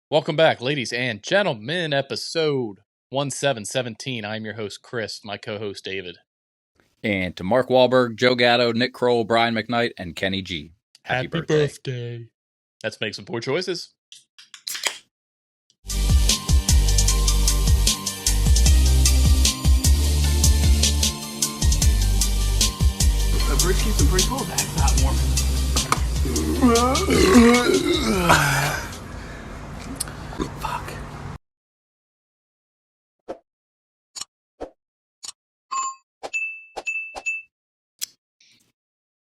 Welcome back, ladies and gentlemen, episode 1717. I'm your host, Chris, my co-host, David. And to Mark Wahlberg, Joe Gatto, Nick Kroll, Brian McKnight, and Kenny G. Happy birthday. Let's make some poor choices. The bridge keeps them pretty cool. That's not warm. Fuck.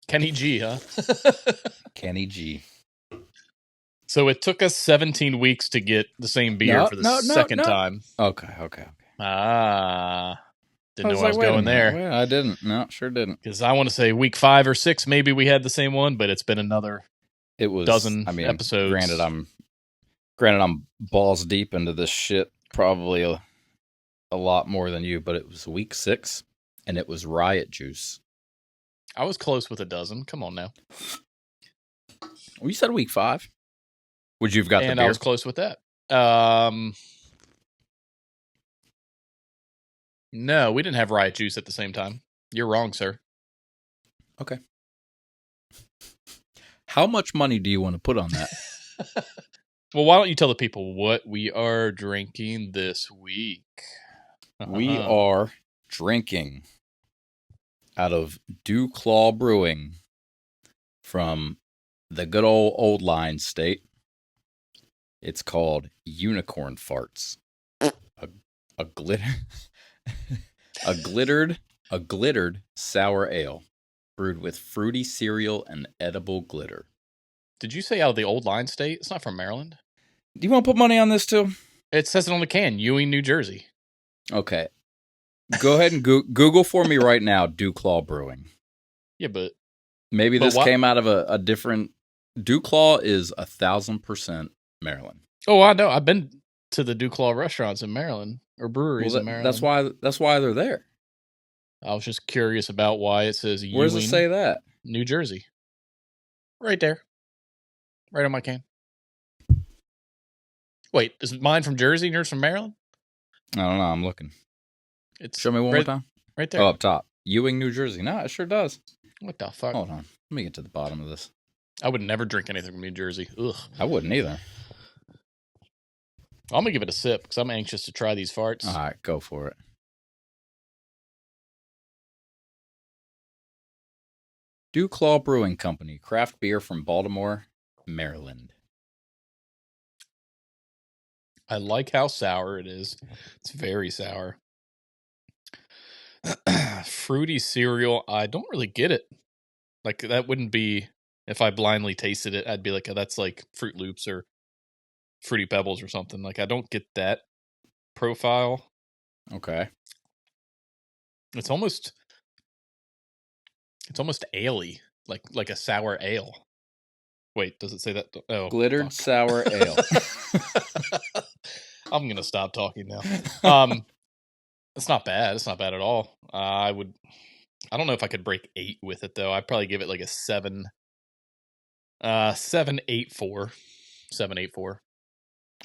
Kenny G, huh? Kenny G. So it took us 17 weeks to get the same beer for the second time. Okay. Didn't know I was going there. Wait, I didn't. No, sure didn't. Because I want to say week 5 or 6, maybe we had the same one, but it's been another dozen episodes. Granted, I'm balls deep into this shit, probably a lot more than you, but it was week 6, and it was Riot Juice. I was close with a dozen. Come on now. Well, you said week 5. Would you have got the beer? I was close with that. No, we didn't have Riot Juice at the same time. You're wrong, sir. Okay. How much money do you want to put on that? Well, why don't you tell the people what we are drinking this week? We are drinking out of Dew Claw Brewing from the good old line state. It's called Unicorn Farts. A glittered sour ale brewed with fruity cereal and edible glitter. Did you say out of the old line state? It's not from Maryland. Do you want to put money on this too? It says it on the can, Ewing, New Jersey. Okay. Go ahead and Google for me right now, Dew Claw Brewing. Yeah, but... Maybe this came out of a different... Dew Claw is 1,000% Maryland. Oh, I know. I've been to the Dew Claw restaurants in Maryland, or breweries in Maryland. That's why they're there. I was just curious about why it says Ewing, where does it say that? New Jersey. Right there. Right on my can. Wait, is mine from Jersey and yours from Maryland? I don't know. I'm looking. Show me one more time. Right there. Oh, up top. Ewing, New Jersey. No, it sure does. What the fuck? Hold on. Let me get to the bottom of this. I would never drink anything from New Jersey. Ugh. I wouldn't either. I'm going to give it a sip because I'm anxious to try these farts. All right, go for it. Dew Claw Brewing Company, craft beer from Baltimore, Maryland. I like how sour it is. It's very sour. Fruity cereal, I don't really get it. Like, that wouldn't be, if I blindly tasted it, I'd be like, oh, that's like Fruit Loops or Fruity Pebbles or something. Like, I don't get that profile. Okay. It's almost ale-y, like a sour ale. Wait, does it say that? Oh, glittered sour ale. I'm gonna stop talking now. It's not bad. It's not bad at all. I don't know if I could break 8 with it though. I'd probably give it like a 7. 7.84. 7.84.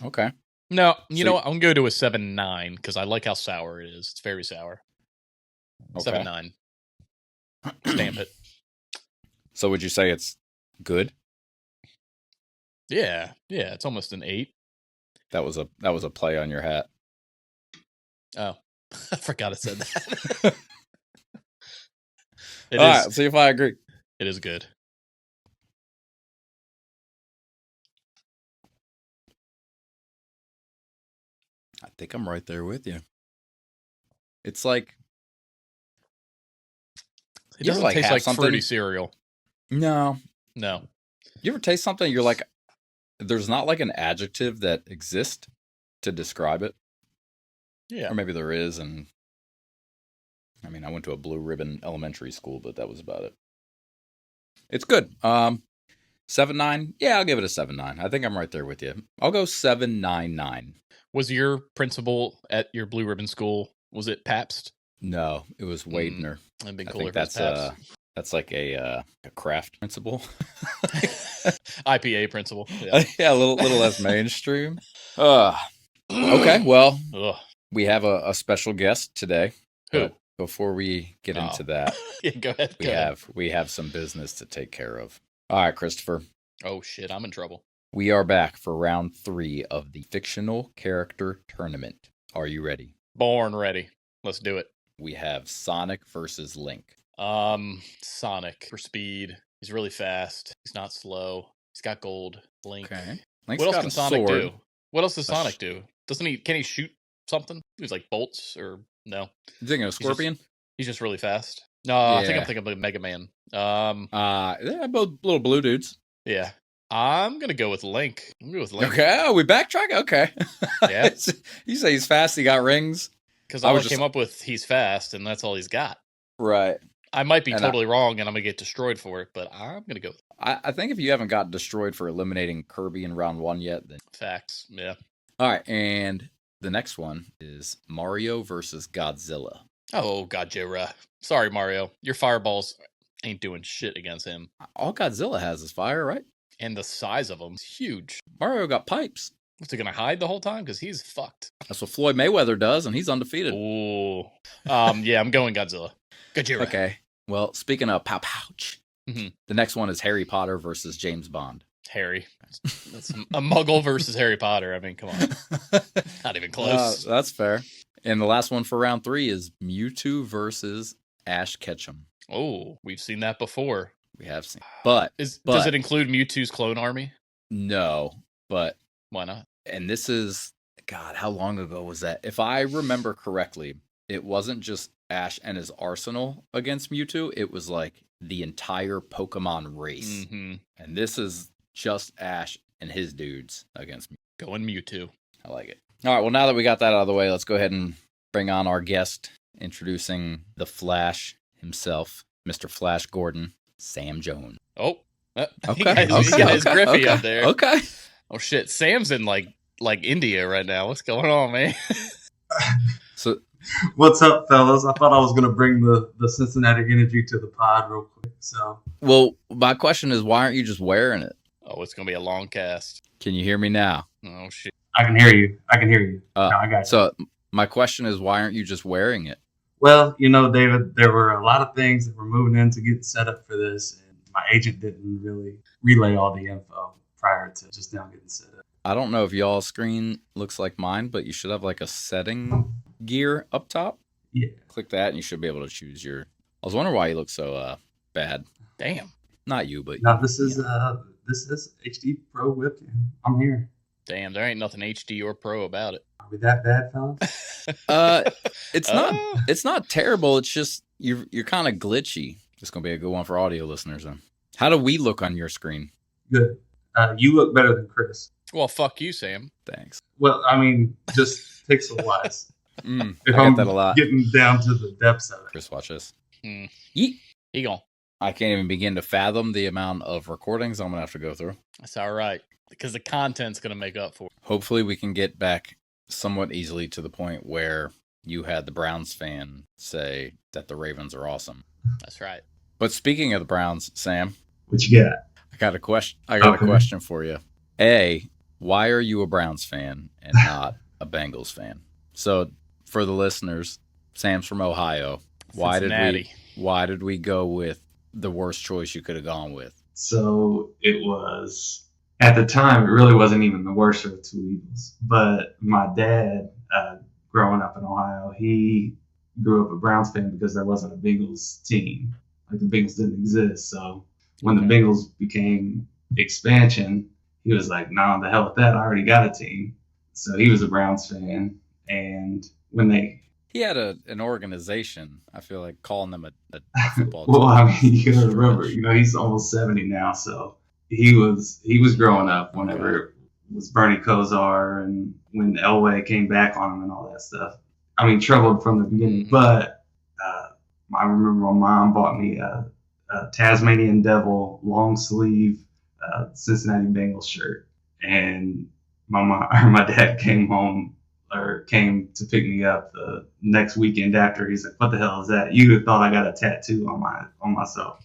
Okay. No, you know what? I'm gonna go to a 7.9 because I like how sour it is. It's very sour. Okay. 7.9. Stamp it. So would you say it's good? Yeah, it's almost an 8. That was a play on your hat. Oh, I forgot it said that. All right, see if I agree. It is good. I think I'm right there with you. It's like it doesn't taste like fruity cereal. No. You ever taste something you're like, there's not like an adjective that exists to describe it? Yeah. Or maybe there is, and I mean, I went to a blue ribbon elementary school, but that was about it. It's good. 7.9. Yeah, I'll give it a 7.9. I think I'm right there with you. I'll go 7.99. Was your principal at your blue ribbon school, was it Pabst? No, it was Widener. I think that's like a craft principal. IPA principal. Yeah, a little less mainstream. Okay, well, Ugh. we have a special guest today. Who? But before we get into that, Yeah, go ahead. we have some business to take care of. All right, Christopher. Oh shit, I'm in trouble. We are back for round 3 of the Fictional Character Tournament. Are you ready? Born ready. Let's do it. We have Sonic versus Link. Sonic for speed. He's really fast. He's not slow. He's got gold. Link. Okay. What else can Sonic do? What else does Sonic do? Doesn't he? Can he shoot something? He's like bolts or no? You thinking of Scorpion? He's just really fast. No, I think I'm thinking of Mega Man. Yeah, both little blue dudes. Yeah. I'm gonna go with Link. Okay, we backtrack. Okay. Yeah. You say he's fast. He got rings. Because I came up with he's fast, and that's all he's got. Right. I might be totally wrong, and I'm gonna get destroyed for it, but I'm gonna go. I think if you haven't got destroyed for eliminating Kirby in round 1 yet, then facts. Yeah. All right, and the next one is Mario versus Godzilla. Oh, Godzilla. Sorry, Mario. Your fireballs ain't doing shit against him. All Godzilla has is fire, right? And the size of him is huge. Mario got pipes. What's he gonna hide the whole time? Because he's fucked. That's what Floyd Mayweather does, and he's undefeated. Ooh. Yeah, I'm going Godzilla. Godzilla. Okay. Well, speaking of pouch, the next one is Harry Potter versus James Bond. Harry. That's a Muggle versus Harry Potter. I mean, come on. Not even close. That's fair. And the last one for round 3 is Mewtwo versus Ash Ketchum. Oh, we've seen that before. We have seen. But does it include Mewtwo's clone army? No, but why not? And this is, God, how long ago was that? If I remember correctly, it wasn't just Ash and his arsenal against Mewtwo. It was like the entire Pokemon race. Mm-hmm. And this is just Ash and his dudes against Mewtwo. Going Mewtwo. I like it. All right, well, now that we got that out of the way, let's go ahead and bring on our guest, introducing the Flash himself, Mr. Flash Gordon, Sam Jones. Oh, okay. He got his Griffey up there. Okay. Oh shit, Sam's in like India right now. What's going on, man? So, what's up, fellas? I thought I was gonna bring the Cincinnati energy to the pod real quick. So, well, my question is, why aren't you just wearing it? Oh, it's gonna be a long cast. Can you hear me now? Oh shit, I can hear you. No, I got you. So, my question is, why aren't you just wearing it? Well, David, there were a lot of things that were moving in to get set up for this, and my agent didn't really relay all the info prior to just now getting set up. I don't know if y'all's screen looks like mine, but you should have like a setting gear up top. Yeah. Click that, and you should be able to choose your. I was wondering why you look so bad. Damn. Not you, but no. This is HD Pro webcam. I'm here. Damn, there ain't nothing HD or Pro about it. Are we that bad, fellas? It's not terrible. It's just you're kind of glitchy. It's gonna be a good one for audio listeners. Then, how do we look on your screen? Good. You look better than Chris. Well, fuck you, Sam. Thanks. Well, I mean, just pixel wise. I get that a lot. Getting down to the depths of it. Chris, watch this. Yeet. He gone. I can't even begin to fathom the amount of recordings I'm gonna have to go through. That's all right, because the content's gonna make up for it. Hopefully, we can get back somewhat easily to the point where you had the Browns fan say that the Ravens are awesome. That's right. But speaking of the Browns, Sam, what you got? I got a question for you. A, why are you a Browns fan and not a Bengals fan? So, for the listeners, Sam's from Ohio. Why did we go with the worst choice you could have gone with? So it was, at the time, it really wasn't even the worst of the two evils. But my dad, growing up in Ohio, he grew up a Browns fan because there wasn't a Bengals team. Like the Bengals didn't exist. So when the Bengals became expansion, he was like, nah, the hell with that. I already got a team. So he was a Browns fan. And when he had an organization, I feel like calling them a football team. Well, I mean, you gotta remember, he's almost 70 now, so he was growing up whenever it was Bernie Kosar and when Elway came back on him and all that stuff. I mean, troubled from the beginning, but I remember my mom bought me a Tasmanian Devil long sleeve Cincinnati Bengals shirt, and my dad came to pick me up the next weekend after. He's like, "What the hell is that? You'd have thought I got a tattoo on myself."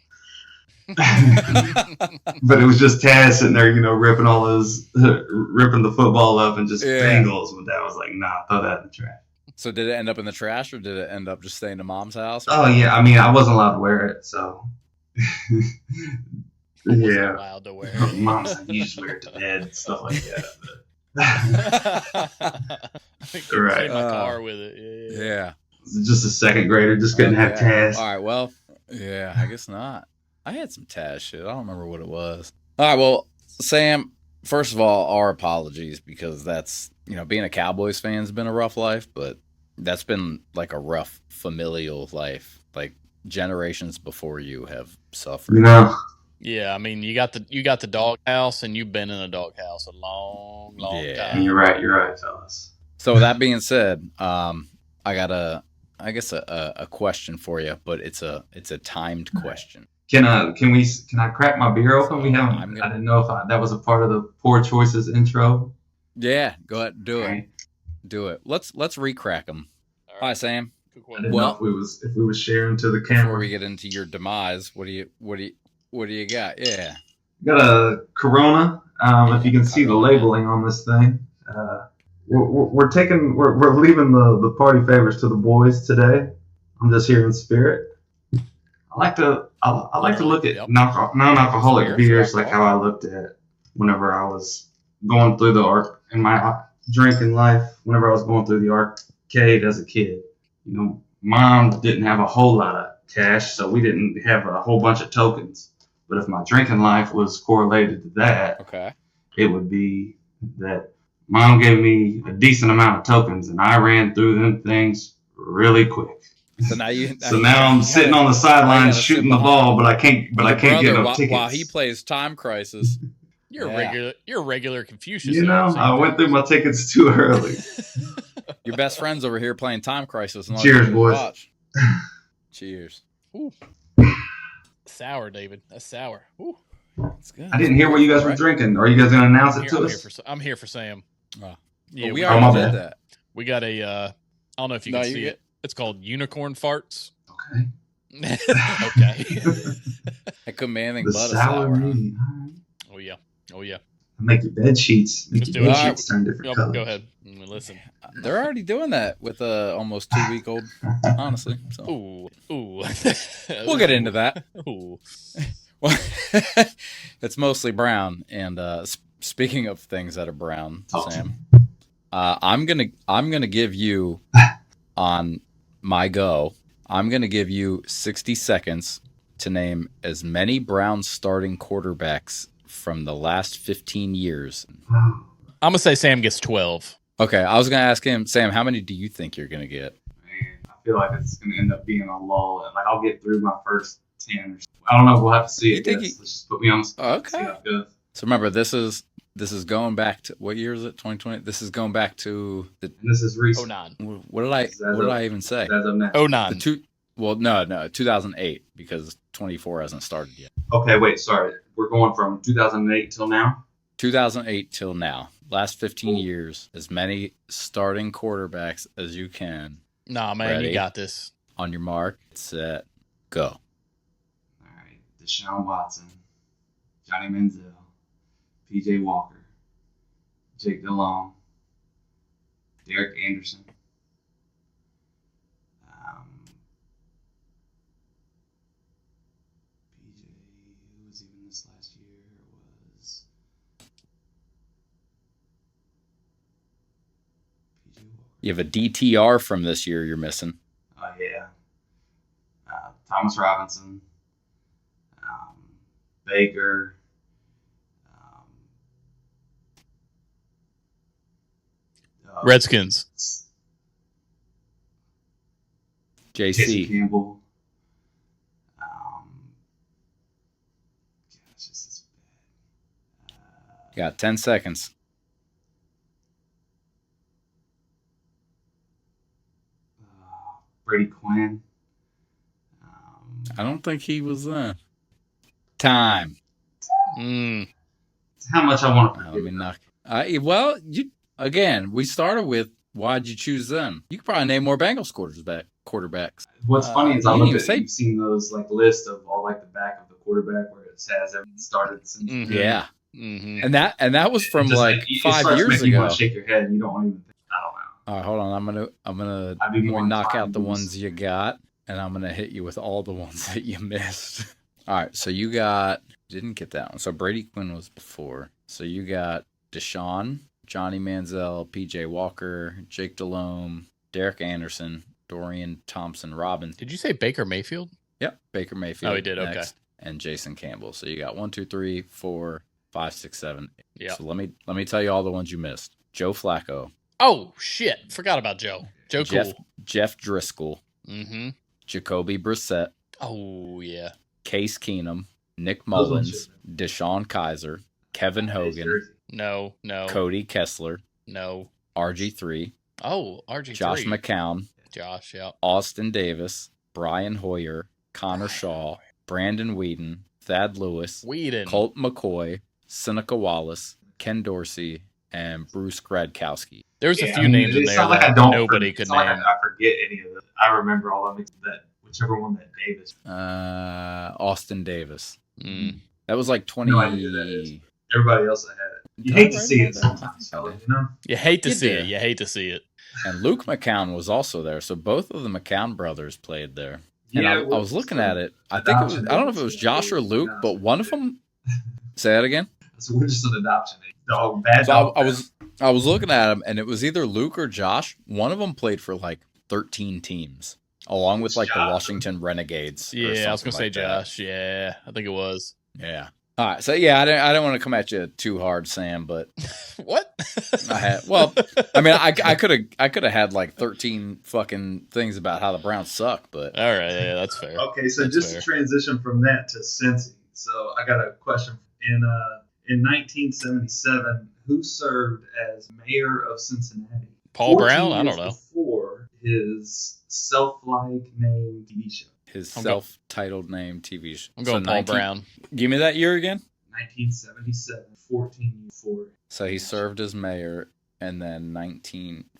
But it was just Taz sitting there, ripping ripping the football up and just Bengals. But Dad was like, nah, throw that in the trash. So did it end up in the trash, or did it end up just staying to Mom's house? Oh yeah, I mean, I wasn't allowed to wear it, so. Yeah, allowed to wear it. Mom said you just wear it to bed and stuff like that. Right. In my car with it. Yeah. Just a second grader, just couldn't have Taz. All right, well, yeah, I guess not. I had some Taz shit. I don't remember what it was. All right, well, Sam, first of all, our apologies, because that's, being a Cowboys fan has been a rough life, but that's been like a rough familial life. Like generations before you have suffered. Yeah, I mean, you got the doghouse, and you've been in a doghouse a long time. You're right, fellas. So with that being said, I got a question for you, but it's a timed question. Can I crack my beer open? I didn't know if that was a part of the Poor Choices intro. Yeah, go ahead, do it. Do it. Let's re-crack them. All right, Sam. I didn't know if we was sharing to the camera. Before we get into your demise, what do you got? Yeah, got a Corona. If you can see the labeling on this thing, we're leaving the party favors to the boys today. I'm just here in spirit. I like to look at non-alcoholic beers like how I looked at whenever I was going through in my drinking life. Whenever I was going through the arcade as a kid, Mom didn't have a whole lot of cash, so we didn't have a whole bunch of tokens. But if my drinking life was correlated to that, it would be that Mom gave me a decent amount of tokens, and I ran through them things really quick. So now I'm sitting on the sidelines shooting the ball, but I can't get no tickets. While he plays Time Crisis. You're a regular Confucius. I went through my tickets too early. Your best friend's over here playing Time Crisis. And cheers, boys. Cheers. Ooh. Sour, David. That's sour. Ooh. That's good. I didn't hear what you guys were drinking. Are you guys going to announce it to us? I'm here for Sam. Yeah, we already did that. We got a, I don't know if you can see it. It's called Unicorn Farts. Okay. Okay. It couldn't be anything but a sour. Oh, yeah. Make your bed sheets. Sheets turn different colors. Go ahead. Listen. They're already doing that with a almost 2-week-old, honestly. So. Ooh. We'll get into that. Ooh. Well, it's mostly brown. And speaking of things that are brown, Sam, I'm gonna give you on my go. I'm gonna give you 60 seconds to name as many Browns starting quarterbacks from the last 15 years. I'm gonna say Sam gets 12. Okay, I was gonna ask him, Sam, how many do you think you're gonna get? Man, I feel like it's gonna end up being a lull. Like I'll get through my first 10. I don't know. We'll have to see it. Let's just put me on the spot. Okay. See how it goes. So remember, this is going back to what year is it? 2020. This is going back to and this is recent. 09. What did I even say? That's up next. 09. No, 2008, because 24 hasn't started yet. Okay, wait, sorry. We're going from 2008 till now? 2008 till now. Last 15 years, as many starting quarterbacks as you can. Nah, man, Ready? You got this. On your mark, set, go. All right. Deshaun Watson, Johnny Manziel, PJ Walker, Jake Delhomme, Derek Anderson, PJ, who was even this last year, was PJ Walker. You have a DTR from this year you're missing. Oh, yeah. Thomas Robinson, Baker, Redskins. JC Campbell. Gosh, this is bad. You got 10 seconds. Brady Quinn. I don't think he was time. How much I want to forget. Let me knock. Well, we started with why'd you choose them? You could probably name more Bengals quarterbacks. What's funny is I look at you've seen those like lists of all like the back of the quarterback where it has everything started since. Mhm. Yeah. Mm-hmm. And that was from Just, like it 5 starts years making you ago. want to shake your head, and you don't even think. I don't know. All right, hold on. I'm gonna I'd be more knock inclined out the to ones you got, and I'm gonna hit you with all the ones that you missed. All right, so you didn't get that one. So Brady Quinn was before. So you got Deshaun, Johnny Manziel, P.J. Walker, Jake Delhomme, Derek Anderson, Dorian Thompson Robinson. Did you say Baker Mayfield? Yep, Baker Mayfield. Oh, he did. Next, Okay. and Jason Campbell. So you got 1, 2, 3, 4, 5, 6, 7. 8. Yeah. So let me tell you all the ones you missed. Joe Flacco, Oh shit! Forgot about Joe. Joe Cool. Jeff Driscoll, Mm-hmm. Jacoby Brissett, Oh yeah. Case Keenum, Nick Those ones Mullins, Deshaun Kaiser, Kevin Hogan, No. Cody Kessler, No. RG3, Oh, RG3. Josh McCown, Josh. Yeah. Austin Davis, Brian Hoyer, Connor Shaw, Brandon Whedon, Thad Lewis, Whedon. Colt McCoy, Seneca Wallace, Ken Dorsey, and Bruce Gradkowski. There's a few names in it's there not like I that don't nobody could it's not name. like I forget any of them. I remember all of them. That whichever one that Davis. Austin Davis. Mm. That was like 20. No idea who that is. Everybody else that had it. You hate to see it sometimes, so, you know. You hate to You see do. it. You hate to see it. And Luke McCown was also there, so both of the McCown brothers played there. And I was looking at it. I think it was. I don't know if it was Josh or Luke, but one of them. Say that again. So we're just an adoption. Dog, bad So dog. I was looking at them, and it was either Luke or Josh. One of them played for like 13 teams, along with like the Josh. Washington Renegades. or Yeah, I was something gonna say like that. Josh. Yeah, I think it was. Yeah. All right. So yeah, I didn't want to come at you too hard, Sam, but What? I had. Well, I mean, I could have had like 13 fucking things about how the Browns suck, but All right, yeah, that's fair. Okay, so That's just fair. to transition from that to Cincy. So I got a question. In 1977, who served as mayor of Cincinnati? Paul 14 Brown? I don't years know. Before his self-like named TV show. his I'm go- self-titled name TV show. I'm going So Paul 19 Brown. Give me that year again. 1977, 14 years before. So he served as mayor, and then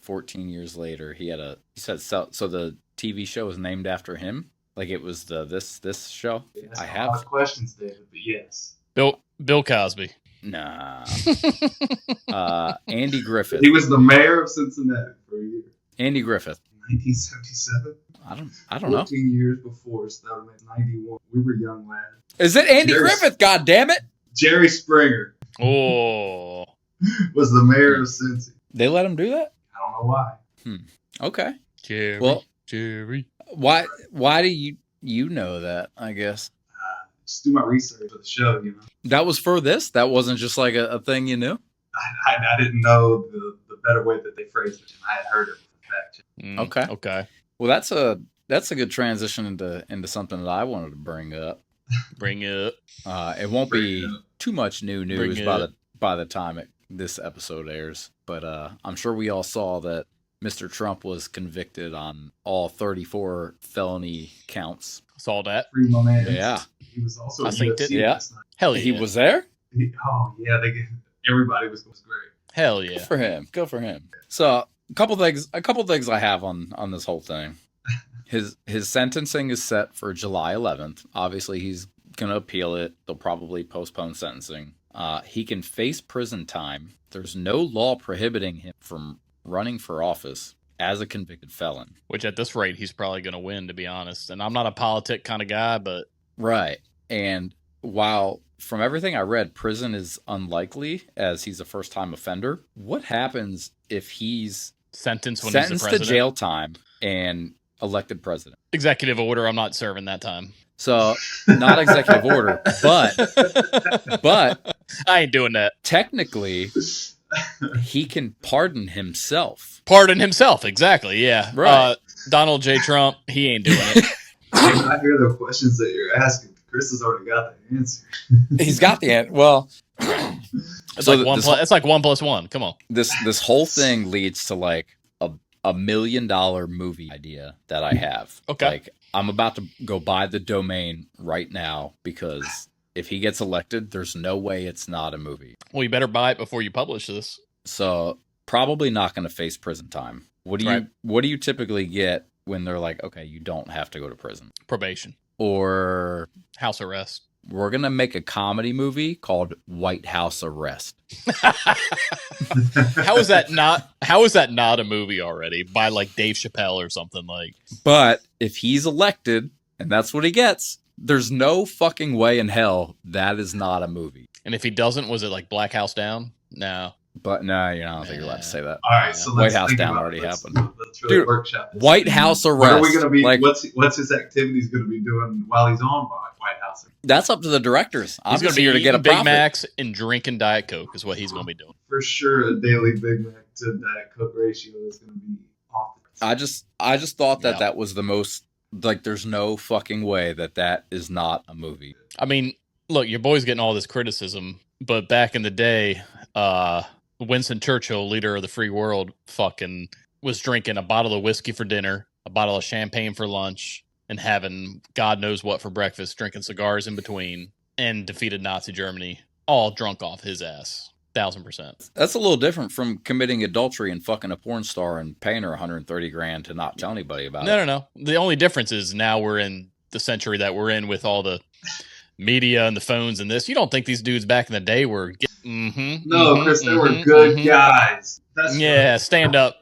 14 years later, he had so the TV show was named after him. Like it was this show. That's I a have- lot of questions, David, but yes. Bill Cosby. Nah. Andy Griffith. He was the mayor of Cincinnati for a year. Andy Griffith. 1977. I don't know. 14 years before, so that would make 91. We were young lads. Is it Andy Jerry- Griffith? God damn it! Jerry Springer Oh. was the mayor of Cincy. They let him do that? I don't know why. Okay. Jerry. Well- Jerry. Why do you know that? I guess Just do my research for the show, you know. that was for this. That wasn't just like a thing you knew. I didn't know the better way that they phrased it. I had heard it with the fact check. Mm, Okay. Okay. Well, that's a good transition into something that I wanted to bring up. Bring it up. It won't Bring be it up. too much new Bring news it by the time this episode airs, but I'm sure we all saw that Mr. Trump was convicted on all 34 felony counts. Saw that. Free my man. Yeah. He was also I at synced UFC it. Yeah. last night. Hell yeah. He was there? Oh, yeah. Everybody was great. Hell Good yeah. for him. Good for him. So a couple things I have on this whole thing. His sentencing is set for July 11th. Obviously, he's gonna appeal it. They'll probably postpone sentencing. He can face prison time. There's no law prohibiting him from running for office as a convicted felon. Which at this rate, he's probably going to win, to be honest. And I'm not a politic kind of guy, but Right. And while from everything I read, prison is unlikely as he's a first-time offender, what happens if he's sentenced when he's the sentenced to president. jail time and elected president? Executive order. I'm not serving that time. So, not executive order, but I ain't doing that. technically, he can pardon himself. Pardon himself. Exactly. Yeah. Right. Donald J. Trump. He ain't doing it. I hear the questions that you're asking. Chris has already got the answer. He's got the end. Well, It's So like one. this- It's like 1 + 1. Come on. this whole thing leads to like a $1 million movie idea that I have. Okay. Like I'm about to go buy the domain right now because if he gets elected, there's no way it's not a movie. Well, you better buy it before you publish this. So probably not going to face prison time. What Right. do you typically get when they're like, okay, you don't have to go to prison, Probation. or House arrest. we're gonna make a comedy movie called White House Arrest. How is that not a movie already by like Dave Chappelle or something like? But if he's elected and that's what he gets, there's no fucking way in hell that is not a movie. And if he doesn't, was it like Black House Down? No. But no, I don't think you're allowed to say that. All right, so White let's House think Down about already it. happened. Let's really Dude, workshop this. White House Arrest. What are we gonna be? Like, What's his activities going to be doing while he's on White House? that's up to the directors. I'm He's going just to be here to get a Big profit. Macs and drinking Diet Coke is what he's going to be doing. For sure, a daily Big Mac to Diet Coke ratio is going to be off. I just thought that Yeah. that was the most, like, there's no fucking way that is not a movie. I mean, look, your boy's getting all this criticism, but back in the day, Winston Churchill, leader of the free world, fucking was drinking a bottle of whiskey for dinner, a bottle of champagne for lunch, and having God knows what for breakfast, drinking cigars in between, and defeated Nazi Germany, all drunk off his ass. 1,000%. That's a little different from committing adultery and fucking a porn star and paying her $130,000 to not tell anybody about it. No. The only difference is now we're in the century that we're in with all the media and the phones and this. You don't think these dudes back in the day were... No, Chris, they were good guys. That's Yeah, right. stand up,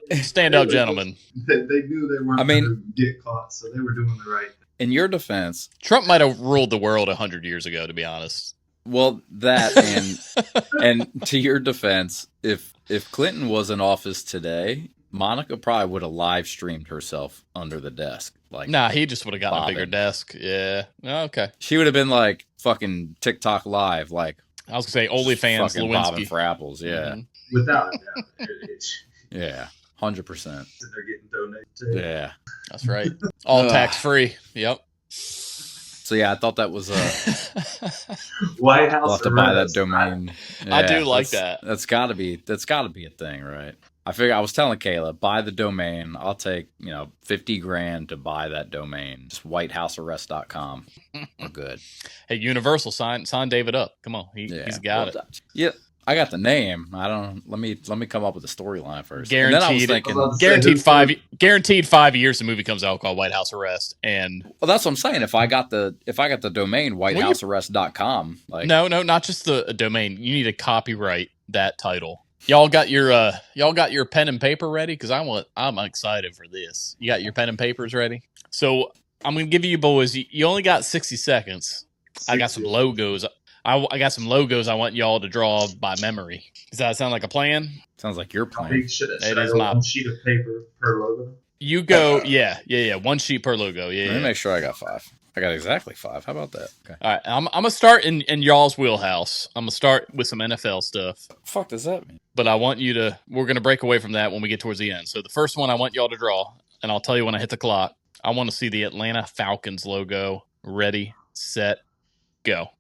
gentlemen. They knew they weren't I mean- going to get caught, so they were doing the right thing. In your defense, Trump might have ruled the world 100 years ago, to be honest. well, that and to your defense, if Clinton was in office today, Monica probably would have live streamed herself under the desk. Like, Nah, he just would have gotten a bobbing. bigger desk. Yeah. Oh, okay. She would have been like fucking TikTok live, like I was going to say OnlyFans fucking bobbing Lewinsky. for apples. Yeah, Mhm. Without a doubt. It's- yeah, 100%. They're getting donated to. Yeah. That's right. All Ugh. tax free. Yep. So yeah, I thought that was White House we'll have to buy that arrest. domain. I do Yeah, like that's- that. That's gotta be a thing, right? I figure I was telling Kayla, buy the domain. I'll take, $50,000 to buy that domain. Just whitehousearrest.com. We're good. Hey, Universal, sign David up. Come on. He's got it. Yeah. I got the name. Let me come up with the storyline first. And then I was Guaranteed. thinking, Guaranteed 5 years the movie comes out called White House Arrest. And well, that's what I'm saying. If I got the domain whitehousearrest.com, like no, not just the domain. You need to copyright that title. Y'all got your pen and paper ready? Because I'm excited for this. You got your pen and papers ready? So I'm gonna give you boys. You only got 60 seconds. I got some logos. I got some logos I want y'all to draw by memory. Does that sound like a plan? sounds like your plan. Should It I is go my- one sheet of paper per logo? You go, yeah. 1 sheet per logo. Let me Yeah. make sure I got 5. I got exactly 5. How about that? Okay. All right, I'm gonna start in y'all's wheelhouse. I'm gonna start with some NFL stuff, Fuck does that mean? but I want you to. We're gonna break away from that when we get towards the end. So the first one I want y'all to draw, and I'll tell you when I hit the clock. I want to see the Atlanta Falcons logo. Ready, set, go.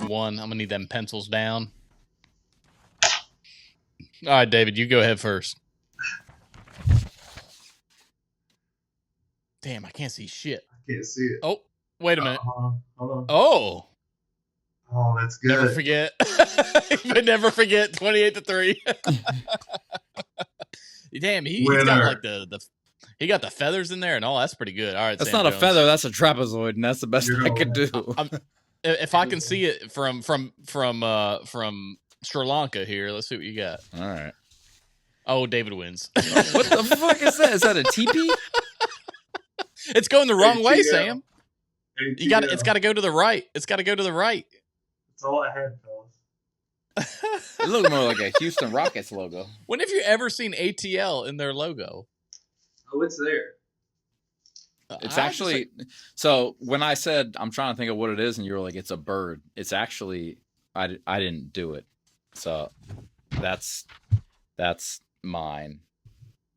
One. I'm gonna need them pencils down. All right, David, you go ahead first. Damn, I can't see shit. I can't see it. Oh, wait a minute. Hold on. Oh, Oh, that's good. never forget. But never forget 28-3. Damn, he's got Winner. like he got the feathers in there and all. That's pretty good. All right, That's Sam not a Jones. feather. That's a trapezoid, and that's the best You're I could do. If I can see it from Sri Lanka here, let's see what you got. All right. Oh, David wins. What the fuck is that? Is that a teepee? It's going the wrong way, ATL. Sam. You got it's got to go to the right. It's got to go to the right. That's all I had, fellas. It looks more like a Houston Rockets logo. When have you ever seen ATL in their logo? Oh, it's there. It's actually so when I said I'm trying to think of what it is, and you were like, "It's a bird." It's actually I didn't do it, so that's mine.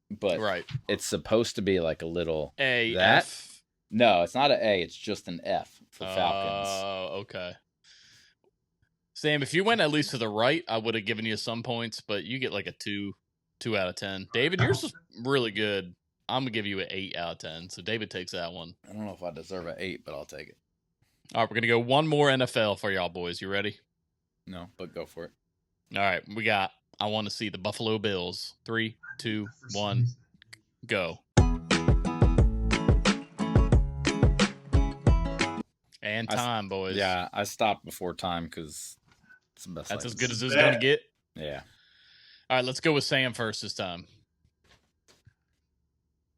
But right. it's supposed to be like a little A that. F. No, it's not an A. It's just an F for Falcons. Oh, okay. Sam, if you went at least to the right, I would have given you some points, but you get like a 2 out of 10. David, yours was really good. I'm gonna give you an 8 out of 10. So David takes that one. I don't know if I deserve an 8, but I'll take it. All right, we're gonna go one more NFL for y'all boys. You ready? No, but go for it. All right, we got. I want to see the Buffalo Bills. 3, 2, 1, go. And time, boys. Yeah, I stopped before time because it's the best. That's I as can good do. as it's going to get. Yeah. All right, let's go with Sam first this time.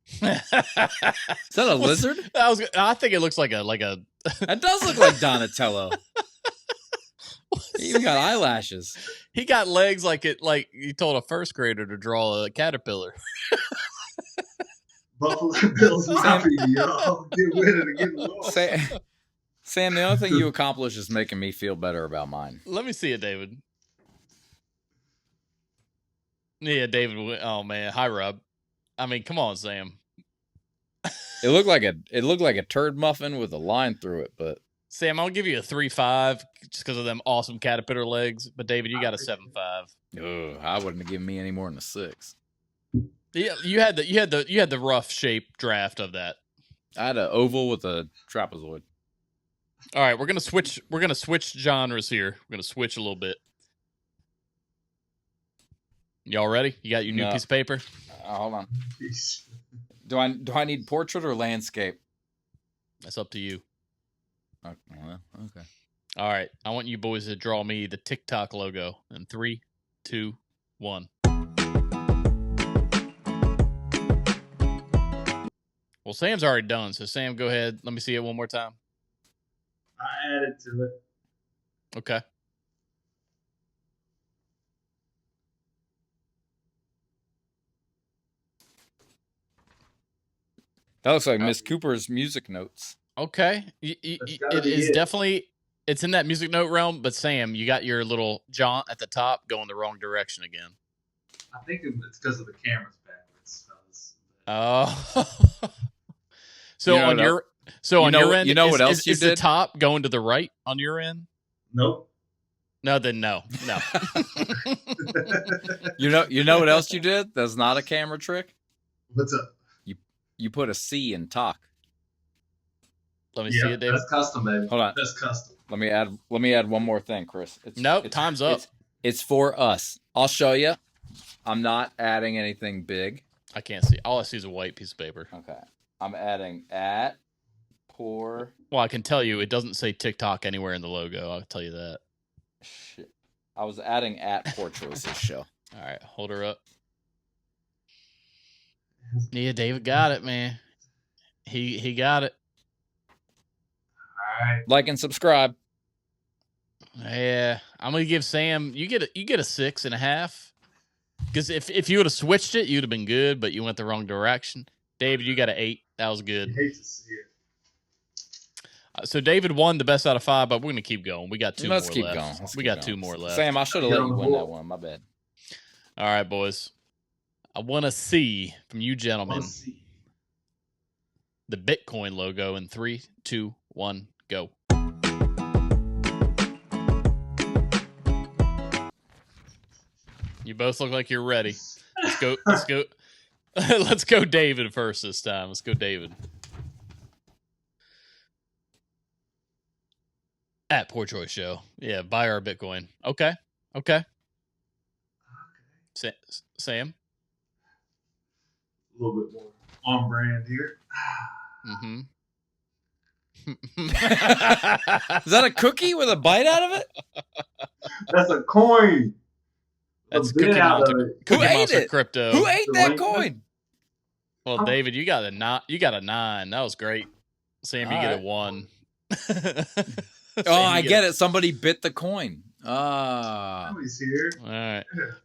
Is that a lizard? I think it looks like a. That does look like Donatello. He even got eyelashes. He got legs like you told a first grader to draw a caterpillar. Buffalo Bills Mafia, yo. Get with it and get lost. Sam, the only thing you accomplish is making me feel better about mine. Let me see it, David. Yeah, David. Oh man, hi Rob. I mean, come on, Sam. It looked like a turd muffin with a line through it, but Sam, I'll give you a 3.5 just because of them awesome caterpillar legs. But David, you got a 7.5. oh, I wouldn't have given me any more than a 6. Yeah, you had the rough shape draft of that. I had an oval with a trapezoid. All right, we're gonna switch genres here. We're gonna switch a little bit. Y'all ready? You got your new piece of paper? Hold on. Do I need portrait or landscape? That's up to you. Okay. All right, I want you boys to draw me the TikTok logo in 3, 2, 1. Well, Sam's already done, so Sam, go ahead. Let me see it one more time. I added to it. Okay. That looks like Miss Cooper's music notes. Okay. It is definitely, it's in that music note realm, but Sam, you got your little jaunt at the top going the wrong direction again. I think it's because of the camera's backwards. Oh. So on your end, you know what else you is did? the top going to the right on your end? Nope. No, then no. You know what else you did? That's not a camera trick. What's up? You put a C in talk. Let me see it, David. That's custom, baby. Hold on. That's custom. Let me add one more thing, Chris. Time's up. It's for us. I'll show you. I'm not adding anything big. I can't see. All I see is a white piece of paper. Okay. I'm adding at poor. Well, I can tell you it doesn't say TikTok anywhere in the logo. I'll tell you that. Shit. I was adding at poor choices show. All right, hold her up. Yeah, David got it, man. He got it. All right. Like and subscribe. Yeah, I'm gonna give Sam. You get a 6.5. Because if you would have switched it, you'd have been good, but you went the wrong direction. David, you got an 8. That was good. I hate to see it. So David won the best out of 5, but we're gonna keep going. We got 2 more left. Let's keep going. We got 2 more left. Sam, I should have let you win that one. My bad. All right, boys. I want to see from you gentlemen the Bitcoin logo in 3, 2, 1, go. You both look like you're ready. Let's go. Let's go David first this time. Let's go David. At Poor Choice Show. Yeah, buy our Bitcoin. Okay. Sam? A little bit more on brand here. Mm-hmm. Is that a cookie with a bite out of it? That's a coin. That's Cookie Monster it? Crypto. Who ate that coin? Well, David, you got a 9. That was great. Sam, you get a 1. Oh, I get it. Somebody bit the coin. He's here.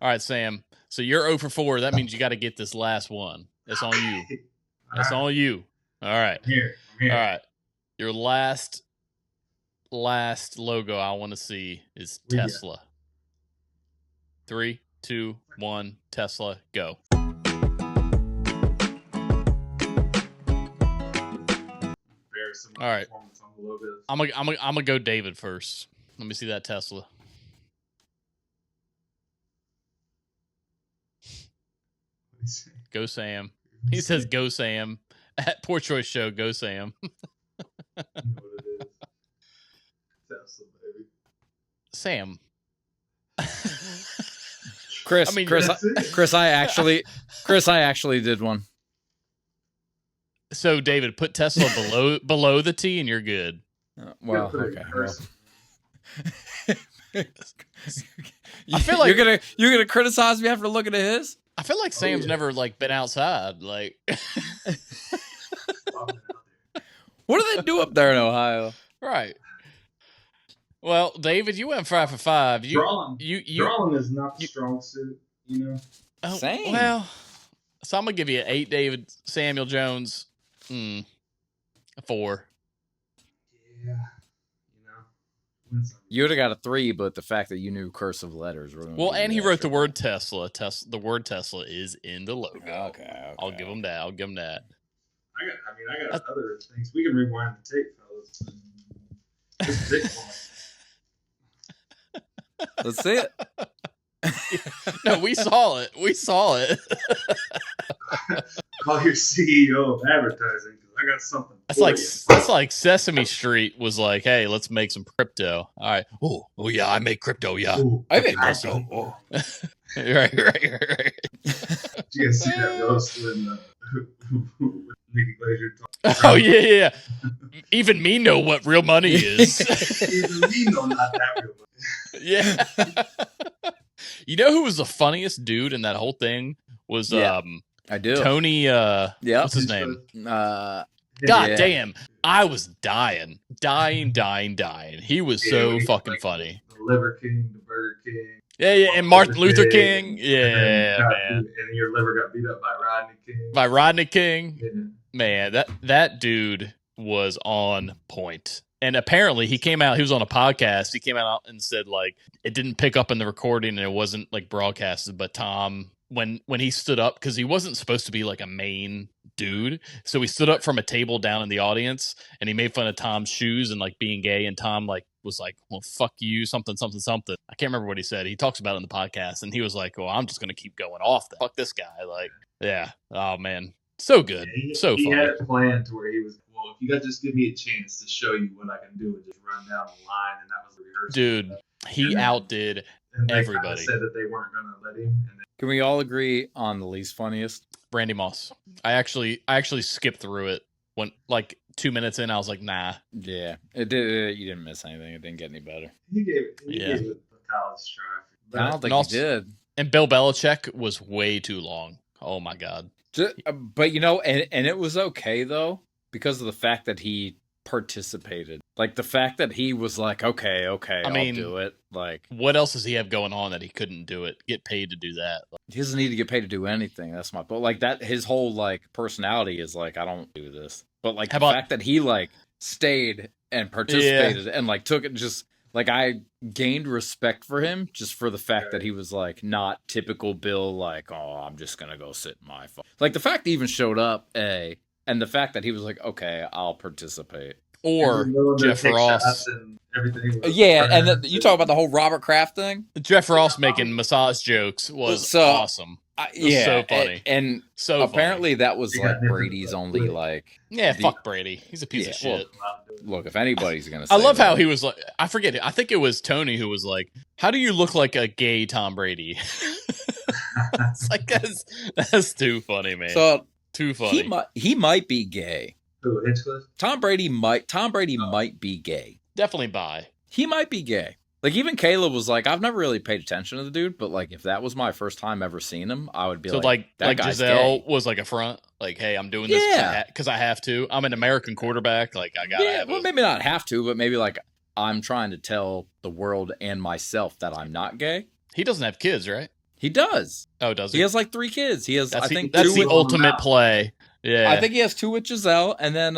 All right, Sam. So you're 0 for 4. That means you got to get this last one. That's on you. That's on you. All right. I'm here. All right. Your last logo I want to see is Tesla. 3, 2, 1, Tesla, go. All right. I'm gonna go David first. Let me see that Tesla. Go Sam. He says go Sam. At Poor Choice Show, go Sam. You know what it is. Tesla, baby. Sam. Chris, I actually did one. So David, put Tesla below the T and you're good. Well, put it in okay. person. I feel like you're gonna criticize me after looking at his. I feel like Sam's never like been outside. Like, What do they do up there in Ohio? right. Well, David, you went 5 for 5. Drawing is not the strong suit, you know. Oh, Same. well, so I'm gonna give you an 8, David. Samuel Jones, a 4. Yeah, you know. Win some. You would have got a 3, but the fact that you knew cursive letters. Well, and he wrote the word Tesla. The word Tesla is in the logo. Okay. I'll give him that. I got other things. We can rewind the tape, fellas. This is Bitcoin. Let's see it. No, we saw it. We saw it. Call your CEO of advertising because I got something. That's like Sesame Street was like, hey, let's make some crypto. All right. Oh yeah, I make crypto. Yeah. Ooh, I think so. Oh. right. Did you guys see that roast when Nikki Glaser talked? Oh yeah. Even me know what real money is. Even me know not that real money. Yeah. You know who was the funniest dude in that whole thing was I do. Tony what's his name? God damn. I was dying. He was so fucking funny. The Liver King, the Burger King. Yeah, and Martin Luther King. Yeah, man. And your liver got beat up By Rodney King. Yeah. Man, that dude was on point. And apparently he was on a podcast. He came out and said like it didn't pick up in the recording and it wasn't like broadcasted, but Tom when he stood up, because he wasn't supposed to be like a main dude, so he stood up from a table down in the audience and he made fun of Tom's shoes and like being gay, and Tom like was like, well, fuck you, something. I can't remember what he said. He talks about it in the podcast and he was like, well, I'm just gonna keep going off that. Fuck this guy. Like, yeah. Oh man. So good. Yeah, so he funny. had it planned to where he was, well, if you guys just give me a chance to show you what I can do and just run down the line, and that was the rehearsal. Dude, he outdid everybody. Said that they weren't going to let him. And then, Can we all agree on the least funniest? Randy Moss. I actually skipped through it when like 2 minutes in. I was like, nah. Yeah, it did. You didn't miss anything. It didn't get any better. he gave it a college try. I don't think he did. And Bill Belichick was way too long. Oh my god. But you know, and it was okay though because of the fact that he participated. Like the fact that he was like, okay, I'll do it. Like, what else does he have going on that he couldn't do it? Get paid to do that. He doesn't need to get paid to do anything. That's my point. Like that, his whole like personality is like, I don't do this. But like the fact that he like stayed and participated and like took it, just like I gained respect for him just for the fact that he was like not typical Bill. Like, oh, I'm just gonna go sit in my phone. Like the fact he even showed up, and the fact that he was like, okay, I'll participate. Or Jeff Ross. And everything and you talk about the whole Robert Kraft thing. Jeff Ross making massage jokes was awesome. Yeah, so funny. And so apparently that was like Brady's only like. Yeah, fuck Brady. He's a piece of shit. Look, if anybody's gonna say I love how he was like, I forget it. I think it was Tony who was like, how do you look like a gay Tom Brady? It's like, that's too funny, man. So too funny. He might be gay. Who, Hinchcliffe? Tom Brady might be gay. Definitely bi. He might be gay. Like, even Caleb was like, I've never really paid attention to the dude, but like, if that was my first time ever seeing him, I would be like, that guy's Giselle gay. was like a front. Like, hey, I'm doing this because I have to. I'm an American quarterback. Like, I gotta have it. Maybe not have to, but maybe like, I'm trying to tell the world and myself that I'm not gay. He doesn't have kids, right? He does. Oh, does he? He has like 3 kids. He has, that's two the ultimate play. Yeah. I think he has 2 with Giselle, and then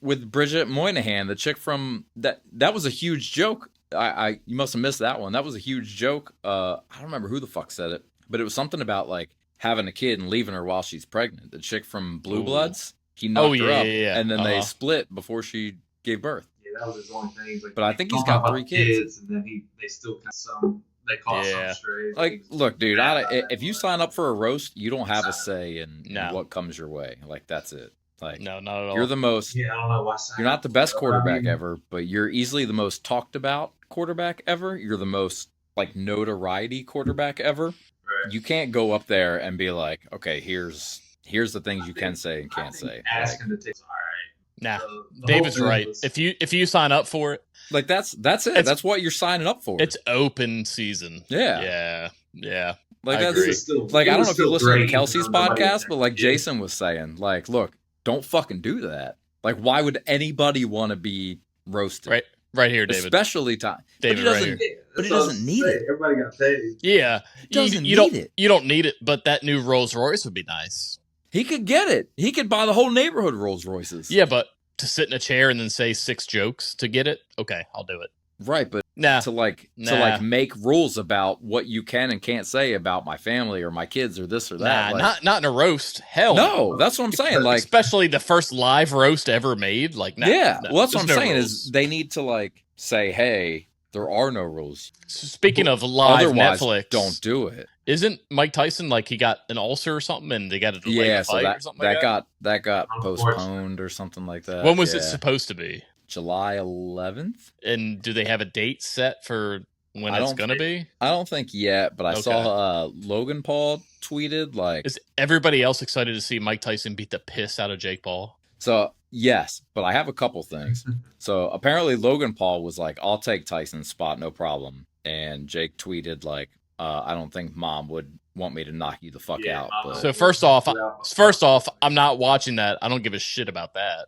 with Bridget Moynihan, the chick from that was a huge joke. You must have missed that one. That was a huge joke. I don't remember who the fuck said it, but it was something about like having a kid and leaving her while she's pregnant. The chick from Blue Bloods, he knocked her up, and then they split before she gave birth. Yeah, that was his only thing. Like, but I think he's got 3 kids, and then they still kind of they call some straight. Like, look, dude, if you sign up for a roast, you don't have a say in what comes your way. Like, that's it. Like, no, not at all. You're the most. Yeah, I don't know why. You're not the best quarterback ever, but you're easily the most talked about quarterback ever. You're the most like notoriety quarterback ever. Right. You can't go up there and be like, okay, here's the things you can say and can't say. Ask him to take. All right. Nah, the David's whole thing right. was- If you sign up for it, Like that's it. It's- That's what you're signing up for. it's open season. Yeah. Yeah. Like I that's agree. like I don't know if you listen to Kelsey's podcast, podcast, but like Jason was saying, like, look, don't fucking do that. Like, why would anybody want to be roasted? Right here, David. Especially Ty. David, but right he here. doesn't. But he doesn't need it. Everybody got paid. Yeah, Doesn't you need it. You don't need it, but that new Rolls Royce would be nice. He could get it. He could buy the whole neighborhood Rolls Royces. Yeah, but to sit in a chair and then say 6 jokes to get it, okay, I'll do it. Right, but Nah, to make rules about what you can and can't say about my family or my kids or this or that. nah, like, not in a roast. Hell no, that's what I'm saying. Like, especially the first live roast ever made. Like, nah, yeah, nah, well, that's what I'm there's no saying rules. is they need to like say, hey, there are no rules. Speaking of live Otherwise, Netflix, don't do it. Isn't Mike Tyson like he got an ulcer or something and they got to delay Yeah, the so fight that or something like that? that got Unfortunately. postponed or something like that. When was it Yeah. supposed to be? July 11th? And do they have a date set for when I it's don't gonna be? I don't think yet, but I Okay. saw Logan Paul tweeted like Is everybody else excited to see Mike Tyson beat the piss out of Jake Paul? so yes, but I have a couple things. So apparently Logan Paul was like, I'll take Tyson's spot, no problem. And Jake tweeted like, I don't think mom would want me to knock you the fuck Yeah, out. Mom. But So first off, I'm not watching that. I don't give a shit about that.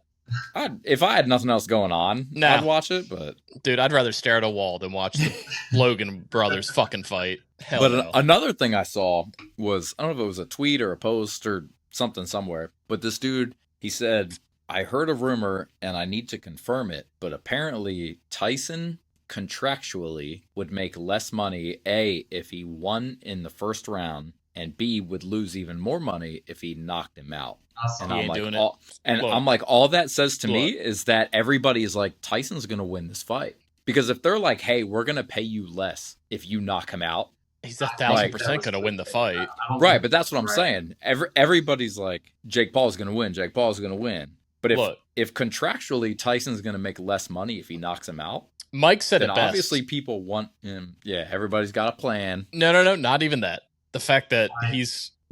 if I had nothing else going on, Nah. I'd watch it. But Dude, I'd rather stare at a wall than watch the Logan brothers fucking fight. Hell but no. another thing I saw was, I don't know if it was a tweet or a post or something somewhere, but this dude, he said, I heard a rumor and I need to confirm it, but apparently Tyson contractually would make less money, A, if he won in the first round, and B, would lose even more money if he knocked him out. And He I'm ain't like, doing it. Look, Look. I'm like, all that says to me is that everybody is like, Tyson's going to win this fight. Because if they're like, hey, we're going to pay you less if you knock him out. He's 1,000% gonna win the fight. Right, but that's what I'm saying. Everybody's like, Jake Paul's going to win. Jake Paul's going to win. But if contractually Tyson's going to make less money if he knocks him out, Mike said then it best. obviously people want him. Yeah, everybody's got a plan. No, not even that. The fact that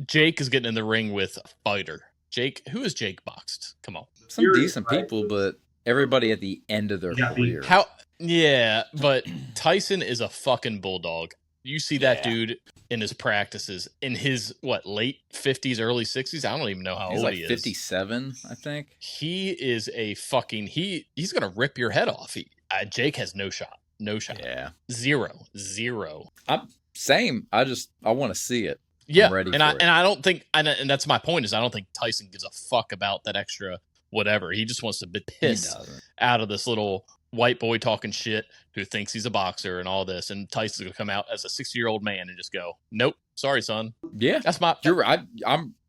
Jake is getting in the ring with a fighter. Jake, who is Jake boxed? Come on. Some decent people, but everybody at the end of their career. Yeah, but Tyson is a fucking bulldog. You see that dude in his practices in his late 50s, early 60s. I don't even know how He's old like he is. 57, I think. He is a fucking he's gonna rip your head off. Jake has no shot. No shot. Yeah. Zero. Same. I want to see it. Yeah, I'm ready and I don't think, and that's my point, is I don't think Tyson gives a fuck about that extra whatever. He just wants to be pissed out of this little white boy talking shit who thinks he's a boxer and all this, and Tyson's gonna come out as a 60-year-old man and just go, nope, sorry, son. Yeah, that's my. You're right.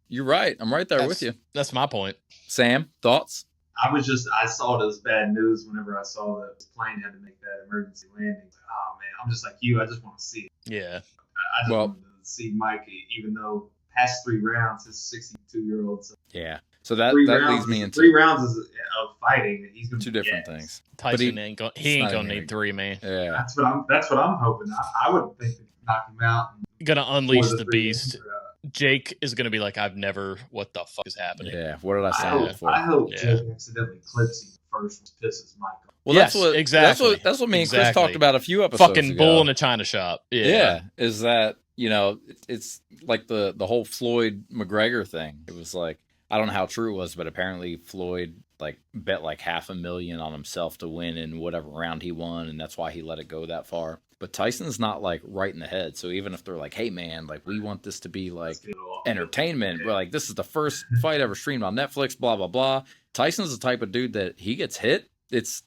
You're right. I'm right there with you. That's my point. Sam, thoughts? I saw it as bad news whenever I saw that this plane had to make that emergency landing. Oh man, I'm just like you. I just want to see it. Yeah. I just wanted to see Mike, even though past 3 rounds, his 62-year-old. Yeah. So that leads me into 3 rounds of fighting. He's going to 2 different things. Tyson ain't gonna need 3, man. Yeah. That's what I'm hoping. I would think to knock him out. Gonna unleash the beast. Jake is gonna be like, what the fuck is happening? Yeah. What did I sign up for? I hope Jake accidentally clips him first, pisses Mike off. Well, yes, that's what exactly. That's what me and Chris talked about a few episodes fucking ago. bull in a china shop. Yeah. Is that, it's like the whole Floyd McGregor thing. It was like, I don't know how true it was, but apparently Floyd bet $500,000 on himself to win in whatever round he won, and that's why he let it go that far. But Tyson's not right in the head. So even if they're like, hey man, we want this to be entertainment, we're this is the first fight ever streamed on Netflix, blah blah blah. Tyson's the type of dude that he gets hit, it's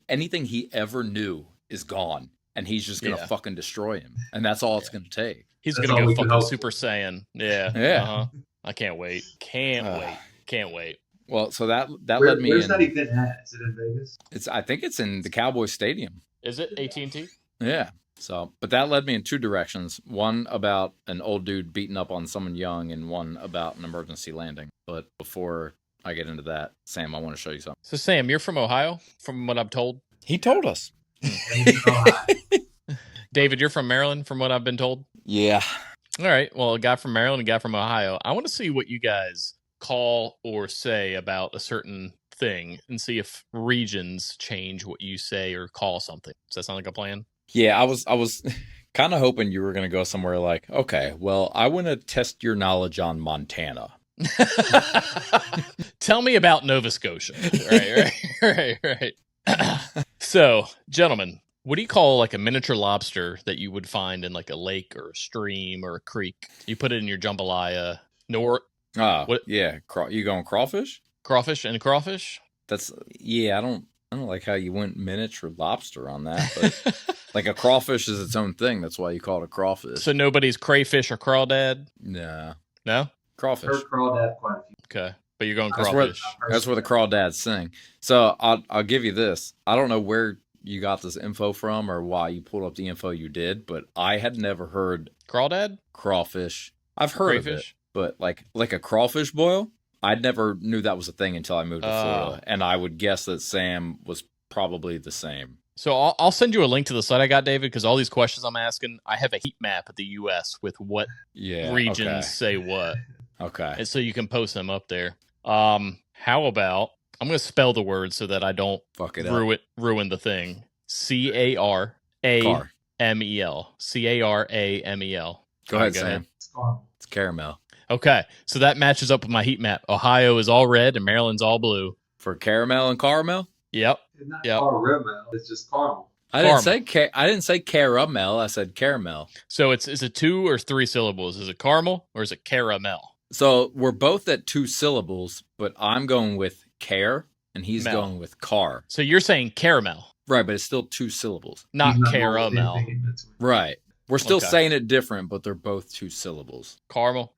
anything he ever knew is gone, and he's just gonna fucking destroy him, and that's all it's gonna take. He's gonna go fucking Super Saiyan. Yeah. I can't wait. Can't wait. Well, so that led me. Where's that event at? Is it in Vegas? I think it's in the Cowboys Stadium. Is it AT&T? Yeah. So, but that led me in 2 directions. One about an old dude beating up on someone young, and one about an emergency landing. But before I get into that, Sam, I want to show you something. So, Sam, you're from Ohio, from what I'm told? He told us. David, you're from Maryland, from what I've been told? Yeah. All right. Well, a guy from Maryland, a guy from Ohio. I want to see what you guys call or say about a certain thing and see if regions change what you say or call something. Does that sound like a plan? Yeah, I was kind of hoping you were going to go somewhere like, okay, well, I want to test your knowledge on Montana. Tell me about Nova Scotia. Right. So, gentlemen, what do you call like a miniature lobster that you would find in like a lake or a stream or a creek? You put it in your jambalaya. What? Yeah, you going crawfish? Crawfish and crawfish? I don't like how you went miniature lobster on that, but like a crawfish is its own thing. That's why you call it a crawfish. So nobody's crayfish or crawdad? No, Crawfish. Heard crawdad quite a few. Okay, but you're going crawfish. That's where the crawdads sing. So I'll give you this. I don't know where you got this info from or why you pulled up the info you did, but I had never heard Crawdad? Crawfish. I've heard of it, but like a crawfish boil, I never knew that was a thing until I moved to Florida, and I would guess that Sam was probably the same. So I'll send you a link to the site I got, David, because all these questions I'm asking, I have a heat map of the U.S. with what regions say what. Okay. And so you can post them up there. How about, I'm going to spell the word so that I don't fuck it ruin the thing. Caramel. Caramel. Go ahead, Sam. It's caramel. Okay, so that matches up with my heat map. Ohio is all red and Maryland's all blue. For caramel and caramel? Yep. It's not caramel. It's just caramel. I didn't say caramel. I said caramel. So is it 2 or 3 syllables? Is it caramel or is it caramel? So we're both at 2 syllables, but I'm going with care and he's going with car. So you're saying caramel. Right, but it's still 2 syllables. Not caramel. Right. We're still saying it different, but they're both 2 syllables. Caramel.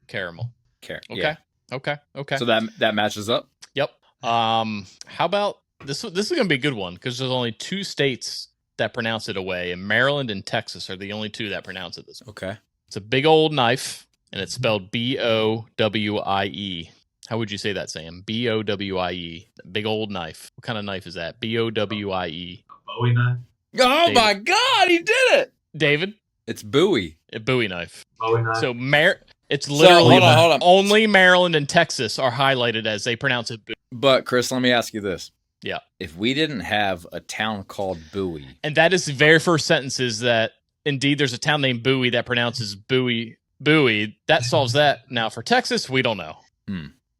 Okay. Yeah. Okay. So that matches up? Yep. How about this is going to be a good one because there's only 2 states that pronounce it away, and Maryland and Texas are the only 2 that pronounce it this way. Okay. It's a big old knife, and it's spelled B-O-W-I-E. How would you say that, Sam? B-O-W-I-E. Big old knife. What kind of knife is that? B-O-W-I-E. A Bowie knife? Oh, David. My God, he did it! David? It's Bowie. A Bowie knife. Bowie knife. So it's literally hold on. Only Maryland and Texas are highlighted as they pronounce it Bowie. But, Chris, let me ask you this. Yeah. If we didn't have a town called Bowie. And that is the very first sentence is that, indeed, there's a town named Bowie that pronounces Bowie. That solves that. Now, for Texas, we don't know.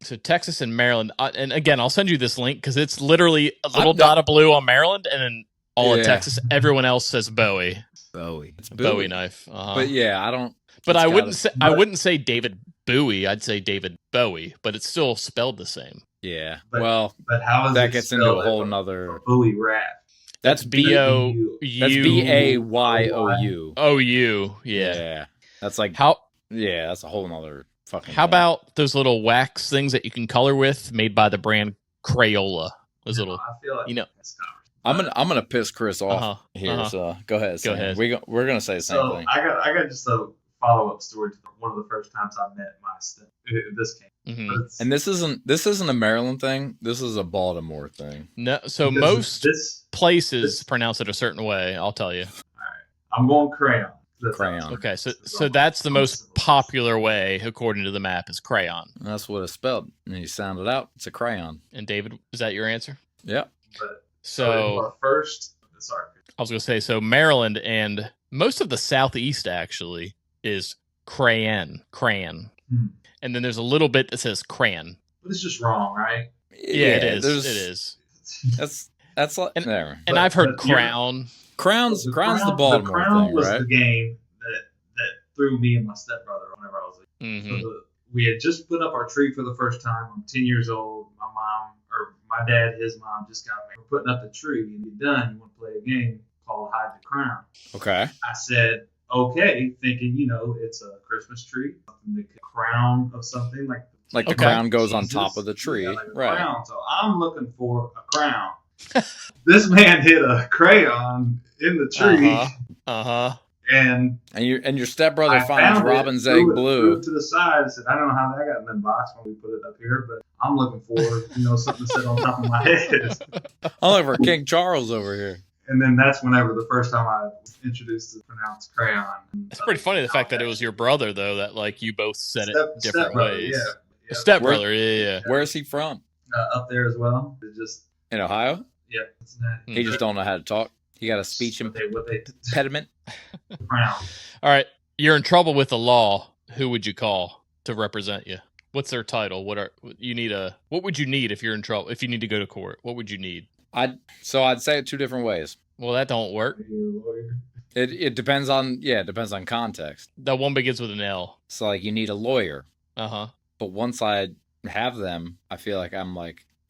So Texas and Maryland. And again, I'll send you this link because it's literally a little dot of blue on Maryland and then all of Texas. Everyone else says Bowie. It's Bowie knife. But yeah, I don't. But I wouldn't say David Bowie. I'd say David Bowie. But it's still spelled the same. Yeah. But how is that it gets into a whole nother Bowie rap? That's B-O-U. That's B-A-Y-O-U. O-U. Yeah. That's like how. Yeah, that's a whole nother fucking. How about those little wax things that you can color with, made by the brand Crayola? Those little. I feel like I'm gonna piss Chris off here. So go ahead. Sam. We're gonna say the same thing. I got just a follow-up story to one of the first times I met my step. This came. Mm-hmm. And this isn't a Maryland thing. This is a Baltimore thing. No, so most places pronounce it a certain way. I'll tell you. All right, I'm going crayon. Crayon. Okay, so that's the most popular way, according to the map, is crayon. That's what it's spelled. And you sound it out. It's a crayon. And David, is that your answer? Yeah. So first, sorry. I was going to say, so Maryland and most of the Southeast actually is crayon. And then there's a little bit that says crayon. But it's just wrong, right? Yeah, it is. It is. That's like and I've heard crown. Crown's the Baltimore the crown thing, was right? the game that threw me and my stepbrother whenever I was Mm-hmm. So we had just put up our tree for the first time. I'm 10 years old. My dad, his mom just got me. We're putting up the tree, and you're done. You want to play a game called Hide the Crown. Okay. I said, okay, thinking, it's a Christmas tree, something the crown of something like the crown goes on top of the tree, like right? Crown. So I'm looking for a crown. This man hit a crayon in the tree. And your stepbrother finds Robin's egg blue. Threw it to the side. I said, I don't know how that got in the box when we put it up here, but I'm looking for something to sit on top of my head. I'm looking for King Charles over here. And then that's whenever the first time I was introduced to pronounce crayon. It's pretty funny the fact that it was your brother though that you both said it different ways. Yeah. Stepbrother, yeah. Where is he from? up there as well. It's just In Ohio? yeah, Cincinnati. He just don't know how to talk. He got a speech what they impediment. pronounce. All right, you're in trouble with the law. Who would you call to represent you? What's their title? What would you need if you're in trouble? If you need to go to court, what would you need? I'd say it two different ways. Well, that don't work. You're a lawyer. It depends on context. That one begins with an L. So like you need a lawyer. Uh-huh. But once I have them, I feel like I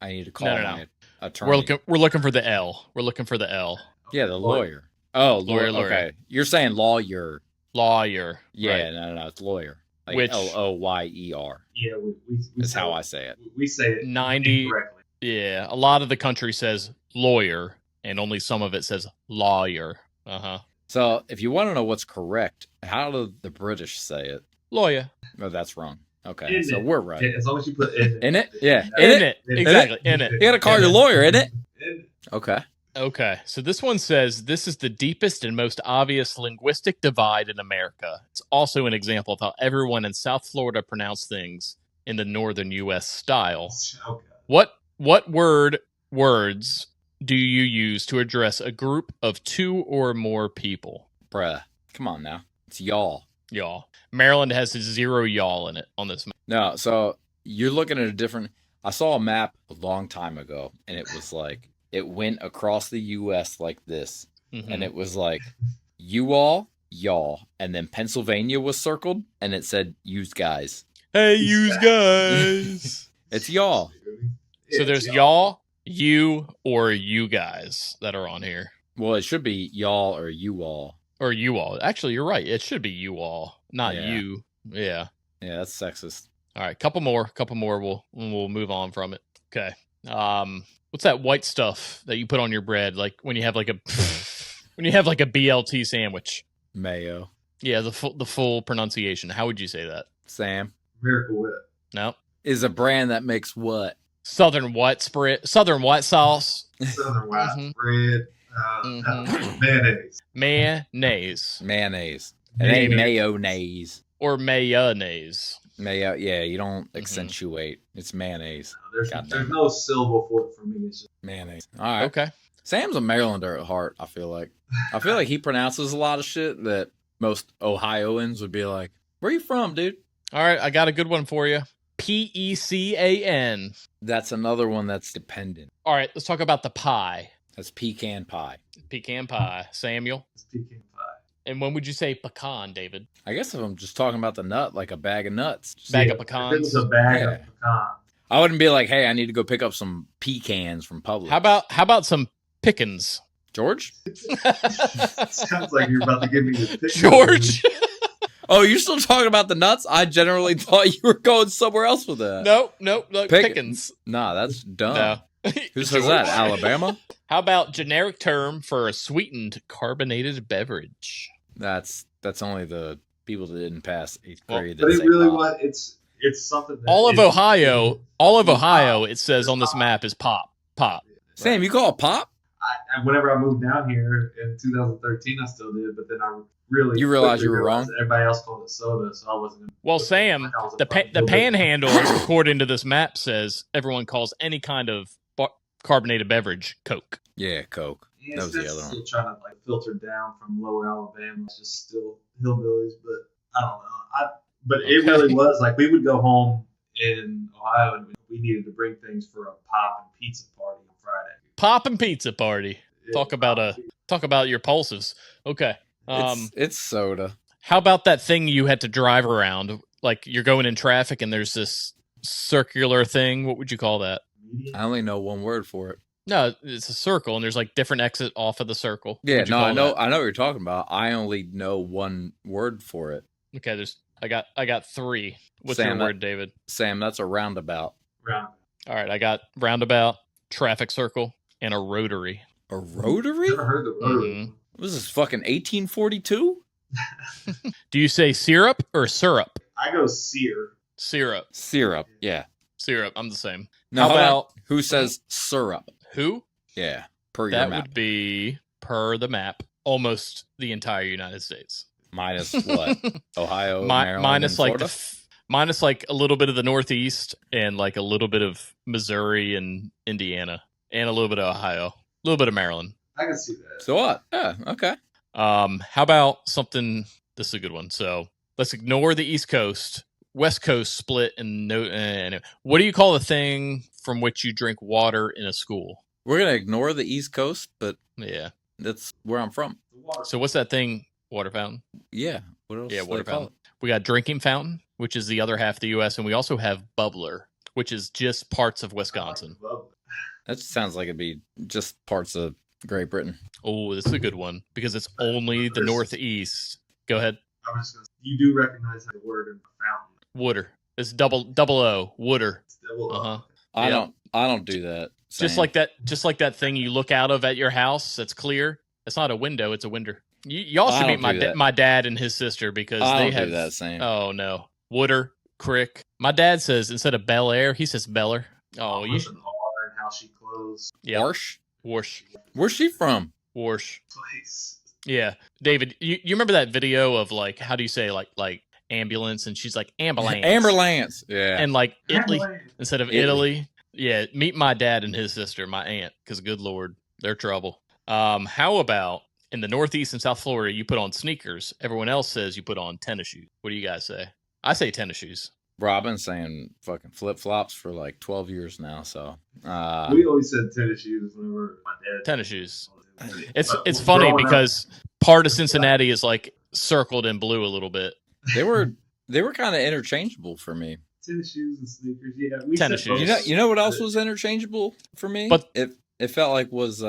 need to call my attorney. We're looking for the L. We're looking for the L. Yeah, the lawyer. Oh, Lawyer. Okay. You're saying lawyer. Lawyer. Yeah, right. no, it's lawyer. Like Which Loyer. Yeah, we is how I say it. We say it 90 incorrectly. Yeah, a lot of the country says lawyer, and only some of it says lawyer. Uh-huh. So if you want to know what's correct, how do the British say it? Lawyer. No, that's wrong. Okay, so we're right. As long as you put in In it? Yeah. In it. Exactly. In it. You gotta call your lawyer, in it? Okay. Okay, so this one says this is the deepest and most obvious linguistic divide in America. It's also an example of how everyone in South Florida pronounce things in the northern U.S. style. Okay. What words do you use to address a group of two or more people? Bruh, come on now. It's y'all. Y'all. Maryland has 0 y'all in it on this map. No, so you're looking at a different... I saw a map a long time ago, and it was like... It went across the U.S. like this, and it was like, you all, y'all, and then Pennsylvania was circled, and it said, use guys. Hey, use guys! It's y'all. So there's y'all, you, or you guys that are on here. Well, it should be y'all or you all. Or you all. Actually, you're right. It should be you all, not you. Yeah. Yeah, that's sexist. All right, couple more. We'll move on from it. Okay. What's that white stuff that you put on your bread? Like when you have like a BLT sandwich. Mayo. Yeah, the full pronunciation. How would you say that? Sam. Miracle Whip. No. Is a brand that makes what? Southern white spread. Southern white sauce. Southern white bread. Mayonnaise. Mayonnaise. It ain't mayonnaise. Or mayonnaise. Mayo, yeah, you don't accentuate. It's mayonnaise. There's no syllable for it for me. It's just mayonnaise. All right. Okay. Sam's a Marylander at heart, I feel like. I feel like he pronounces a lot of shit that most Ohioans would be like, where you from, dude? All right, I got a good one for you. Pecan. That's another one that's dependent. All right, let's talk about the pie. That's pecan pie. Pecan pie. Samuel? It's pecan pie. And when would you say pecan, David? I guess if I'm just talking about the nut, like a bag of nuts. Bag of pecans. It was a bag of pecans. I wouldn't be like, hey, I need to go pick up some pecans from Publix. How about some pickins? George? Sounds like you're about to give me the pickins. George? Oh, you're still talking about the nuts? I generally thought you were going somewhere else with that. No, pickins. Nah, that's dumb. No. Who says that? Alabama? How about generic term for a sweetened carbonated beverage? That's only the people that didn't pass 8th grade. But it really was. It's something. That all of Ohio, it says on this map is pop. Sam, you call it pop? Whenever I moved down here in 2013, I still did, but then I really you realized you were wrong. Everybody else called it soda, so I wasn't. Well, Sam, the panhandle according to this map says everyone calls any kind of carbonated beverage Coke. Yeah, Coke. Yeah, that was the other one. Trying to filter down from lower Alabama. It's just still hillbillies, but I don't know. But it really was like we would go home in Ohio and we needed to bring things for a pop and pizza party on Friday. Pop and pizza party. Yeah, talk about your pulses. Okay. It's soda. How about that thing you had to drive around? Like you're going in traffic and there's this circular thing. What would you call that? I only know one word for it. No, it's a circle, and there's like different exit off of the circle. Yeah, no, I know what you're talking about. I only know one word for it. Okay, I got 3. What's your word, David? Sam, that's a roundabout. Roundabout. All right, I got roundabout, traffic circle, and a rotary. A rotary? Never heard the rotary. Mm-hmm. What is this, fucking 1842? Do you say syrup or syrup? I go sear. Syrup. Syrup, yeah. Syrup, I'm the same. Now, how about who says syrup? Who? Yeah, per your map. That would be, per the map, almost the entire United States. Minus what? Ohio, Maryland, minus and Florida? minus like a little bit of the Northeast and like a little bit of Missouri and Indiana and a little bit of Ohio, a little bit of Maryland. I can see that. So what? Yeah, okay. How about something? This is a good one. So let's ignore the East Coast. West Coast split and no. Anyway. What do you call the thing from which you drink water in a school? We're going to ignore the East Coast, but Yeah. that's where I'm from. So what's that thing? Water fountain? Yeah. What else? Yeah, do they water call fountain. We got drinking fountain, which is the other half of the U.S., and we also have bubbler, which is just parts of Wisconsin. it? That sounds like it'd be just parts of Great Britain. Oh, this is a good one because it's only the Northeast. Go ahead. I was just gonna say, you do recognize the word in fountain. Wooder. It's double O. Wooder. Uh-huh. I Yeah. don't do that. Just like that thing you look out of at your house that's clear. It's not a window, it's a window. Y'all should I meet don't do that. my dad and his sister because I they don't have do that same. Oh no. Wooder, Crick. My dad says instead of Bel Air, he says Beller. Oh, you should. And how she closed. Yeah. Warsh? Warsh. Where's she from? Warsh. Place. Yeah. David, you remember that video of like how do you say like ambulance and she's like ambulance. Amberlance. Yeah. And like Italy Ambulance. instead of Italy. Yeah, meet my dad and his sister, my aunt, because good Lord, they're trouble. How about in the Northeast and South Florida, you put on sneakers. Everyone else says you put on tennis shoes. What do you guys say? I say tennis shoes. Bro, I've been saying fucking flip-flops for like 12 years now, so. We always said tennis shoes whenever my dad. Tennis shoes. But It's funny growing up- because part of Cincinnati is like circled in blue a little bit. They were kind of interchangeable for me. tennis shoes and sneakers. Yeah, we Tennis said both. shoes. You know what else was interchangeable for me? But- it felt like was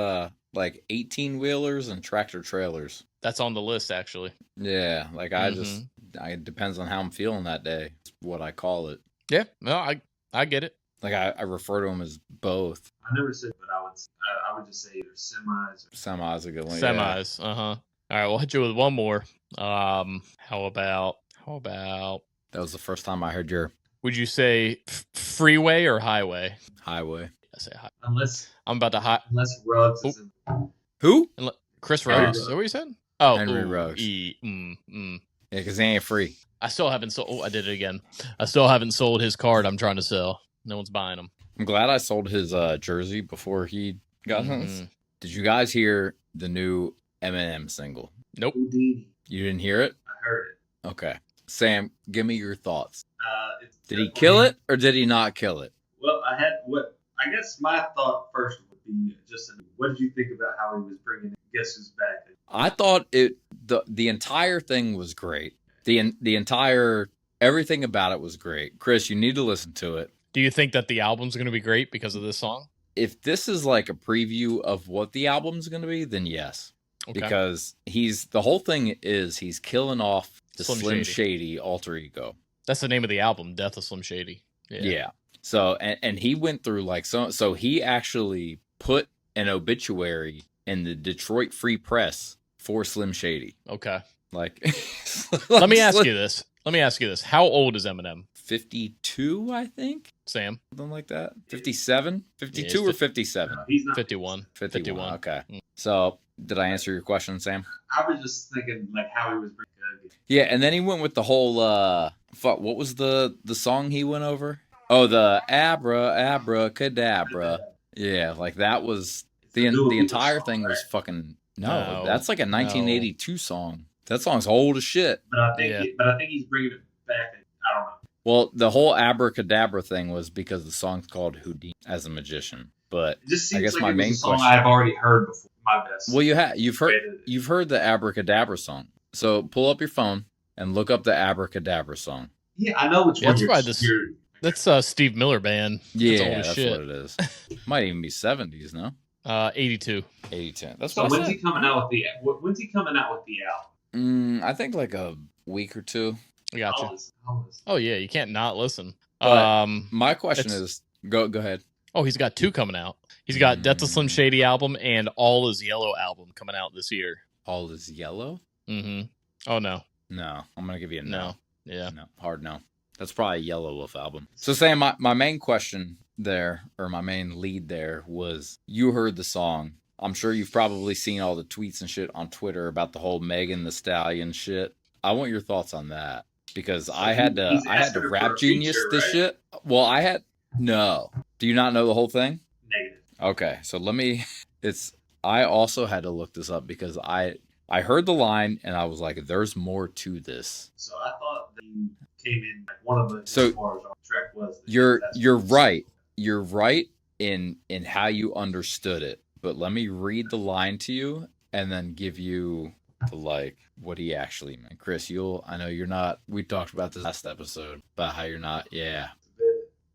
like 18-wheelers and tractor trailers. That's on the list, actually. Yeah, like it depends on how I'm feeling that day. It's what I call it. Yeah, no, I get it. Like I refer to them as both. I never said, but I would just say either semis or Semis a good one. Semis. All right, we'll hit you with one more. How about? That was the first time I heard your Would you say freeway or highway? highway. I say highway. unless I'm about to Ruggs is in. Who? Chris Henry Rhodes. Is that what you said? Oh, Henry ooh, Rhodes. Yeah, Yeah, because they ain't free. I still haven't sold. Oh, I did it again. I still haven't sold his card. I'm trying to sell. No one's buying them. I'm glad I sold his jersey before he got his. Mhm. Did you guys hear the new Eminem single? Nope. Houdini. You didn't hear it? I heard it. Okay. Sam, give me your thoughts. It's Did he definitely- kill it or did he not kill it? Well, I guess my thought first would be just, what did you think about how he was bringing Guess Who's Back? I thought the entire thing was great. The entire everything about it was great. Chris, you need to listen to it. Do you think that the album's going to be great because of this song? If this is like a preview of what the album's going to be, then yes. Okay. Because the whole thing is he's killing off the Slim Slim Shady. Shady alter ego. That's the name of the album, Death of Slim Shady. Yeah. So and he went through like so he actually put an obituary in the Detroit Free Press for Slim Shady. Okay. Like Let me ask you this. How old is Eminem? 52, I think. Sam? Something like that. 57? 52 Yeah, or 57? No, he's not. 51. 51. Okay. Mm. So, did I answer your question, Sam? I was just thinking like how he was bringing. Yeah, and then he went with the whole what was the song he went over? Oh, the abracadabra. Yeah, like that was the entire thing was fucking no. That's like a 1982 song. That song's old as shit. But I think Yeah. he's bringing it back. I don't know. Well, the whole abracadabra thing was because the song's called Houdini as a magician. But It just I seems guess like my it was main a song question- I've already heard before. My best. well, you've heard the abracadabra song. So pull up your phone and look up the abracadabra song. Yeah, I know which Yeah, one that's you're. probably this- you're That's Steve Miller Band. Yeah, That's old as that's shit. what it is. Might even be 70s, no? 82. 80-10. That's so what I when's said. he coming out with the? When's he coming out with the album? I think like a week or two. I gotcha. I'll listen. Oh yeah, you can't not listen. But my question it's- is, go ahead. Oh, he's got two coming out. He's got Death of Slim Shady album and All Is Yellow album coming out this year. All is yellow? Mm-hmm. Oh no. No, I'm gonna give you a no. No. Yeah. No, hard no. That's probably a Yellow Wolf album. So Sam, my main question there, or my main lead there was, you heard the song. I'm sure you've probably seen all the tweets and shit on Twitter about the whole Megan Thee Stallion shit. I want your thoughts on that. because So I had he's to asking her for rap a genius feature, this right? shit. Well, no. Do you not know the whole thing? Negative. Okay, so let me. I also had to look this up because I heard the line and I was like, "There's more to this." So I thought that you came in like one of the So bars on the track was. you're right. You're right in how you understood it. But let me read the line to you and then give you the like what he actually meant. Chris, I know you're not. We talked about this last episode about how you're not. Yeah.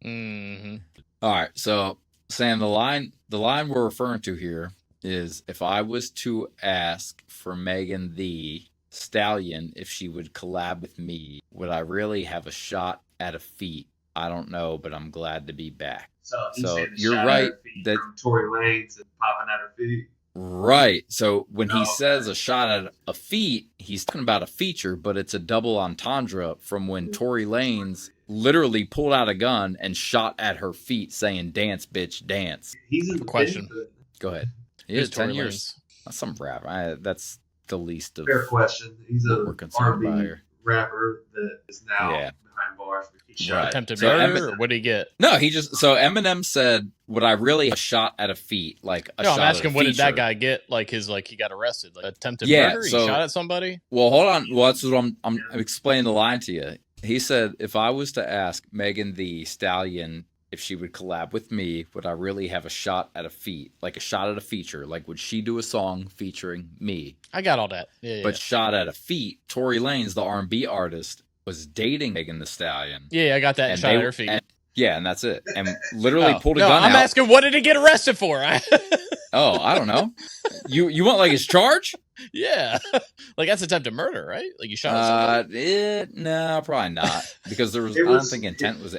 Mm-hmm. All right. So Sam, the line we're referring to here is if I was to ask for Megan the Stallion if she would collab with me, would I really have a shot at a feat? I don't know, but I'm glad to be back. So he's So saying the you're shot right at her feet that from Tory Lanez and popping at her feet. right. So when he Okay. says a shot at a feat, he's talking about a feature, but it's a double entendre from when Tory Lanez literally pulled out a gun and shot at her feet saying, "Dance, bitch, dance." He's in the Question. pin, Go ahead. Yeah, Who's 10 Tory years. Lanez? That's some rap. That's the least of fair question. He's what a we're concerned about R&B here. rapper that is now Yeah. behind bars. He shot Right. Attempted So murder, or what did he get? No, so Eminem said, "Would I really have a shot at a feat like a No, shot I'm asking, at a what did that feature?" guy get? Like he got arrested, like attempted Yeah, murder. He so- shot at somebody. Well, hold on. Well, that's what I'm explaining the line to you. He said, if I was to ask Megan the Stallion if she would collab with me, would I really have a shot at a feat? Like a shot at a feature? Like, would she do a song featuring me? I got all that. Yeah, But shot at a feat, Tory Lanez, the R&B artist, was dating Megan the Stallion. yeah, I got that. And shot at her feet. And that's it. And literally pulled a no, gun I'm out. asking, what did he get arrested for? Oh, I don't know. You want like his charge? Yeah, like that's attempted murder, right? Like you shot at somebody. No, probably not, because there was. I don't think intent was.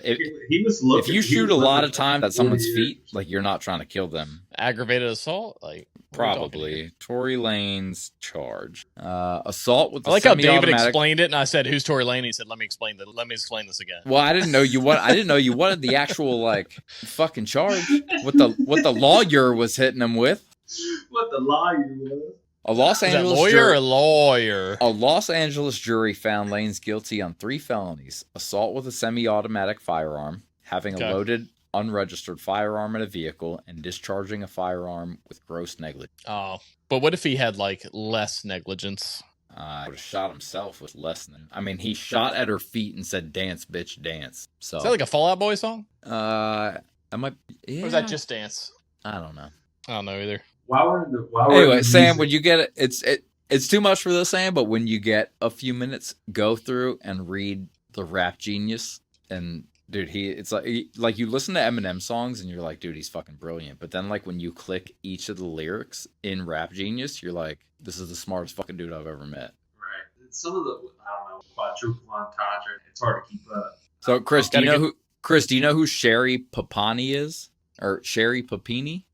He was looking. If you shoot a lot of time at someone's feet, like you're not trying to kill them. Aggravated assault, like what are we talking Probably here? Tory Lanez charge. Assault with. I like how David semi-automatic- explained it, and I said, "Who's Tory Lane?" He said, "Let me explain that. Let me explain this again." Well, I didn't know you wanted the actual like fucking charge. What the lawyer was hitting him with. What the lawyer was. A Los Is that Angeles lawyer jury. or lawyer? A Los Angeles jury found Lanes guilty on 3 felonies: assault with a semi-automatic firearm, having Okay. a loaded, unregistered firearm in a vehicle, and discharging a firearm with gross negligence. Oh, but what if he had like less negligence? Would have shot himself with less than. I mean, he shot at her feet and said, "Dance, bitch, dance." So Is that like a Fall Out Boy song? I might. Yeah. Or is that Just Dance? I don't know. I don't know either. Anyway, Sam, when you get it, it's too much for this, Sam. But when you get a few minutes, go through and read the Rap Genius. And dude, it's like you listen to Eminem songs and you're like, dude, he's fucking brilliant. But then like when you click each of the lyrics in Rap Genius, you're like, this is the smartest fucking dude I've ever met. Right. Some of the quadruple entendre. It's hard to keep up. So Chris, do you know who Sherry Papani is, or Sherry Papini?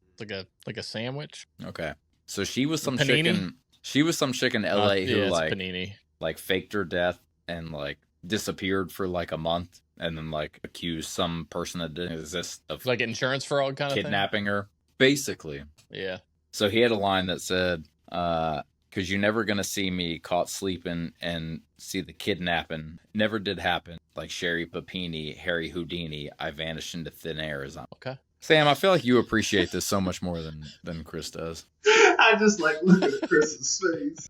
Like a sandwich. Okay, so she was some Panini? chick. She was some chick in LA who it's like panini. like faked her death and like disappeared for like a month, and then like accused some person that didn't exist of Like insurance fraud kind of kidnapping her, basically. thing. Yeah. So he had a line that said, "Cause you're never gonna see me caught sleeping and see the kidnapping. Never did happen. Like Sherry Papini, Harry Houdini, I vanished into thin air." Okay. Sam, I feel like you appreciate this so much more than Chris does. I just like looking at Chris's face.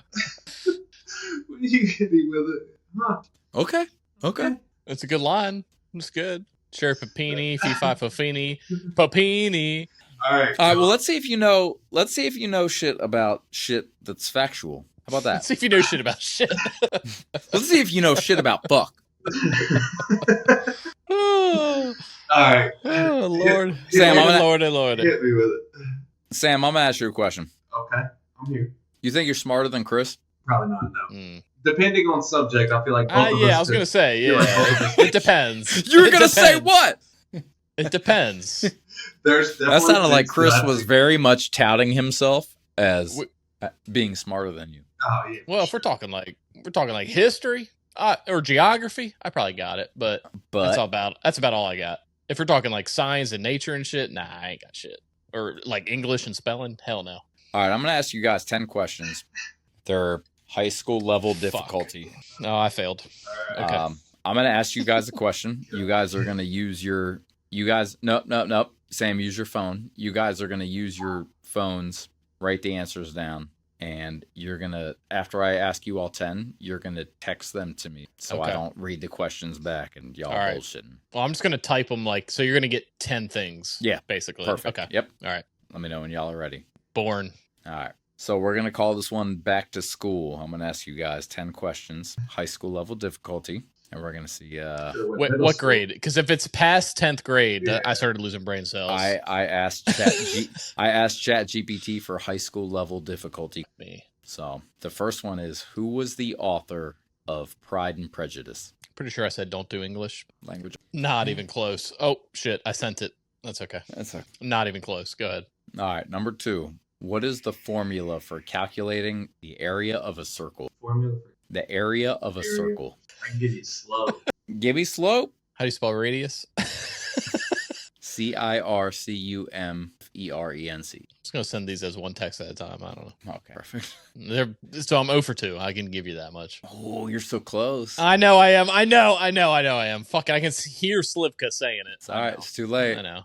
When you hit me with it. Huh. Okay. It's a good line. It's good. Sherry Papini, Fee-Fi Fofini, Papini. All right. Well, let's see if you know shit about shit that's factual. How about Let's that? see if you know shit about shit. Let's see if you know shit about fuck. Oh, All right. Lord. Sam, I'm gonna- Lord. Hit me with it. Sam, I'm gonna ask you a question. Okay. I'm here. You think you're smarter than Chris? Probably not, no. Mm. Depending on subject, I feel like both of Yeah, us I was could- gonna say, feel like yeah. both of us It depends. You were It gonna say depends. what? It depends. There's That definitely sounded like things Chris that I was think- very much touting himself as Wh- being smarter than you. Oh, yeah. Well, if we're talking like history or geography, I probably got it, but that's about all I got. If we're talking like science and nature and shit, nah, I ain't got shit. Or like English and spelling, hell no. All right, I'm going to ask you guys 10 questions. They're High school level difficulty. No, I failed. Okay. I'm going to ask you guys a question. You guys are going to use your... Nope. Sam, use your phone. You guys are going to use your phones, write the answers down, and you're going to, after I ask you all 10, you're going to text them to me so I don't read the questions back and y'all bullshitting. Well, I'm just going to type them so you're going to get 10 things. Yeah. Basically. Perfect. Okay. Yep. All right. Let me know when y'all are ready. Born. All right. So we're going to call this one Back to School. I'm going to ask you guys 10 questions, high school level difficulty. And we're going to see... what grade? Because if it's past 10th grade, I started losing brain cells. I asked ChatGPT for high school level difficulty. Me. So the first one is, who was the author of Pride and Prejudice? Pretty sure I said don't do English. Language. Not even close. Oh, shit. I sent it. That's okay. That's okay. Not even close. Go ahead. All right. Number 2. What is the formula for calculating the area of a circle? The area of a circle. I can give you slope. Give me slope. How do you spell radius? CIRCUMFERENC. I'm just going to send these as one text at a time. I don't know. Okay. Perfect. So I'm 0 for 2. I can give you that much. Oh, you're so close. I know I am. I know I am. Fucking, I can hear Slivka saying it. All right. It's too late. I know.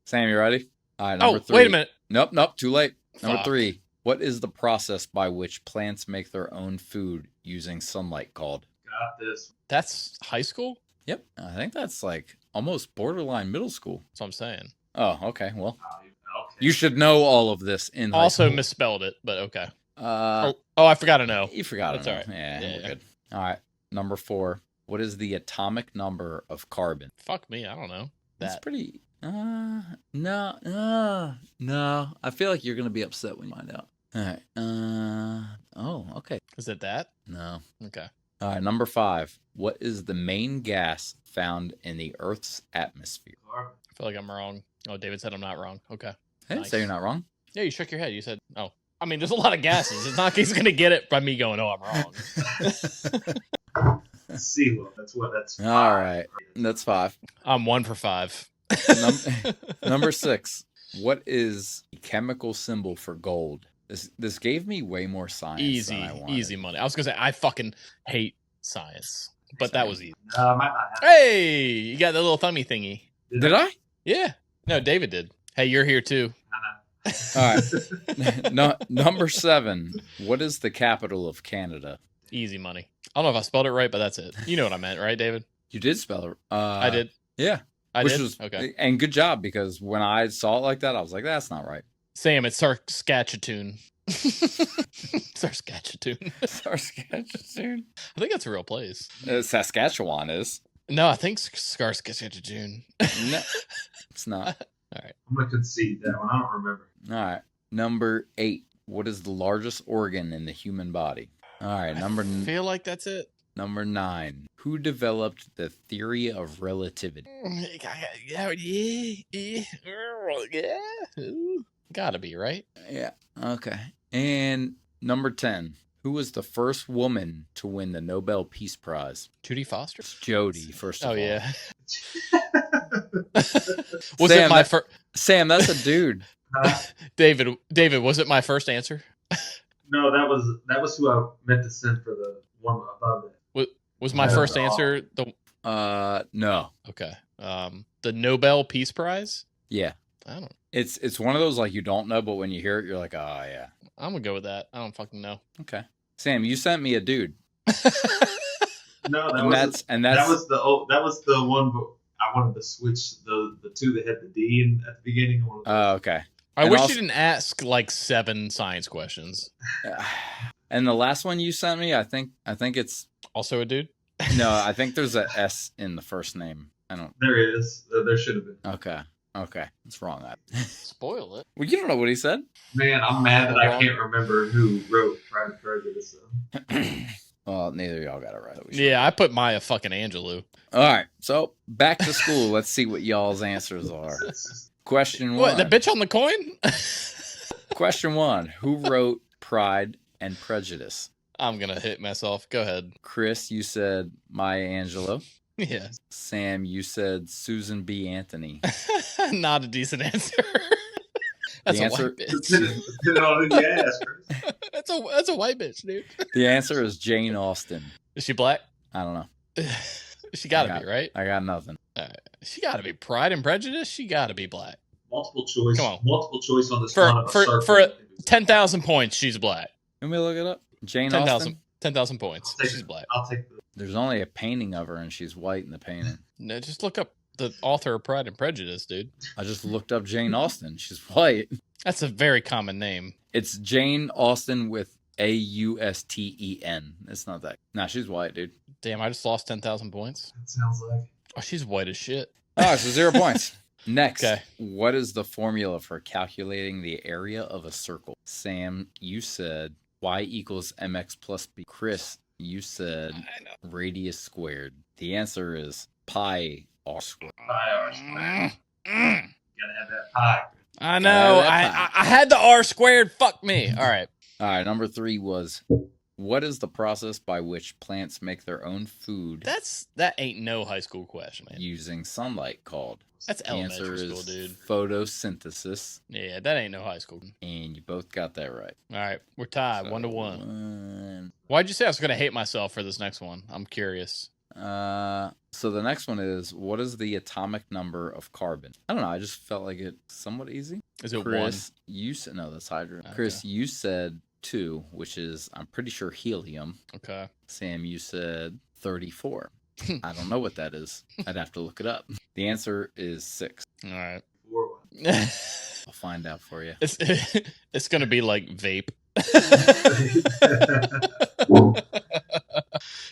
Sam, you ready? All right. Number 3. Wait a minute. Nope. Too late. Number Fuck. 3. What is the process by which plants make their own food using sunlight called? Got this. That's high school? Yep. I think that's like almost borderline middle school. That's what I'm saying. Oh, okay. Well, Okay. you should know all of this in high Also school. misspelled it, but okay. Oh, I forgot to know. you forgot. That's all right. Yeah, Yeah, we're yeah. good. All right. Number 4. What is the atomic number of carbon? Fuck me. I don't know. That's That. pretty... No. I feel like you're going to be upset when you find out. All right. Oh, okay. Is it that? No. Okay. All right. Number 5. What is the main gas found in the Earth's atmosphere? I feel like I'm wrong. Oh, David said I'm not wrong. Okay. I didn't say you're not wrong. Yeah, you shook your head. You said, oh. I mean, there's a lot of gases. It's not like he's going to get it by me going, oh, I'm wrong. CeeLo. That's what. That's All 5. right. That's 5. I'm 1 for 5. Number 6. What is the chemical symbol for gold? This gave me way more science than I wanted. Easy money. I was going to say, I fucking hate science, but that was easy. No, I might not have. Hey, you got the little thummy thingy. Did I? Yeah. No, David did. Hey, you're here too. All right. No, number 7. What is the capital of Canada? Easy money. I don't know if I spelled it right, but that's it. You know what I meant, right, David? You did spell it. I did. Yeah. I Which did. was Okay. And good job, because when I saw it like that, I was like, that's not right. Sam, it's Saskatchewan. Saskatchewan. Saskatchewan. I think that's a real place. Saskatchewan is. No, I think Saskatchewan. No, it's not. All right. I'm gonna concede that one. I don't remember. All right. Number 8. What is the largest organ in the human body? All right. I feel like that's it. Number 9. Who developed the theory of relativity? Gotta be, right? Yeah. Okay. And number 10. Who was the first woman to win the Nobel Peace Prize? Judy Foster? Jodie, first of all. Oh, yeah. Was it my first? Sam, that's a dude. David, was it my first answer? No, that was who I meant to send for the one above it. Was my first answer the? No. Okay. The Nobel Peace Prize? Yeah. I don't. It's one of those like you don't know, but when you hear it, you're like, oh yeah. I'm gonna go with that. I don't fucking know. Okay. Sam, you sent me a dude. No, that was the one. But I wanted to switch the two that had the D at the beginning. Oh, okay. I wish you didn't ask like 7 science questions. And the last one you sent me, I think it's also a dude. No, I think there's a S in the first name. I don't. There is. There should have been. Okay. It's wrong. Spoil it. Well, you don't know what he said. Man, I'm mad that I can't remember who wrote Pride and Prejudice. Well, neither of y'all got it right. Yeah, I put Maya fucking Angelou. All right, so back to school. Let's see what y'all's answers are. Question 1. What, the bitch on the coin? Question 1. Who wrote Pride and Prejudice? I'm going to hit myself. Go ahead. Chris, you said Maya Angelou. Yeah. Sam, you said Susan B. Anthony. Not a decent answer. That's The a answer- white bitch. Put it on in the ass, Chris. That's a white bitch, dude. The answer is Jane Austen. Is she black? I don't know. She gotta be, right? I got nothing. She gotta be. Pride and Prejudice. She gotta be black. Multiple choice. Come on. Multiple choice on this one of a circle. For 10,000 points, she's black. Let me look it up. Jane 10,000 Austen. 10,000 points. She's black. I'll take the. There's only a painting of her, and she's white in the painting. No, just look up the author of Pride and Prejudice, dude. I just looked up Jane Austen. She's white. That's a very common name. It's Jane Austen with Austen. It's not that. Nah, she's white, dude. Damn, I just lost 10,000 points. It sounds like. Oh, she's white as shit. Oh, so 0 points. Next, Okay. What is the formula for calculating the area of a circle? Sam, you said y equals mx plus b. Chris, you said radius squared. The answer is pi r squared. Pi r squared. Gotta have that pie. I know. I had the R squared. Fuck me. All right. All right, number 3 was, what is the process by which plants make their own food That ain't no high school question, man. using sunlight called? That's The answer elementary school, is dude. photosynthesis, Yeah, that ain't no high school. and you both got that right. All right, we're tied, So, 1-1. Why'd you say I was gonna hate myself for this next one? I'm curious. So the next one is, what is the atomic number of carbon? I don't know. I just felt like it's somewhat easy. Is it Chris, you said no. That's hydrogen. Okay. Chris, you said 2, which is I'm pretty sure helium. 1? Okay. Sam, you said 34. I don't know what that is. I'd have to look it up. The answer is 6. All right. 'I'll find out for you. It's gonna be like vape.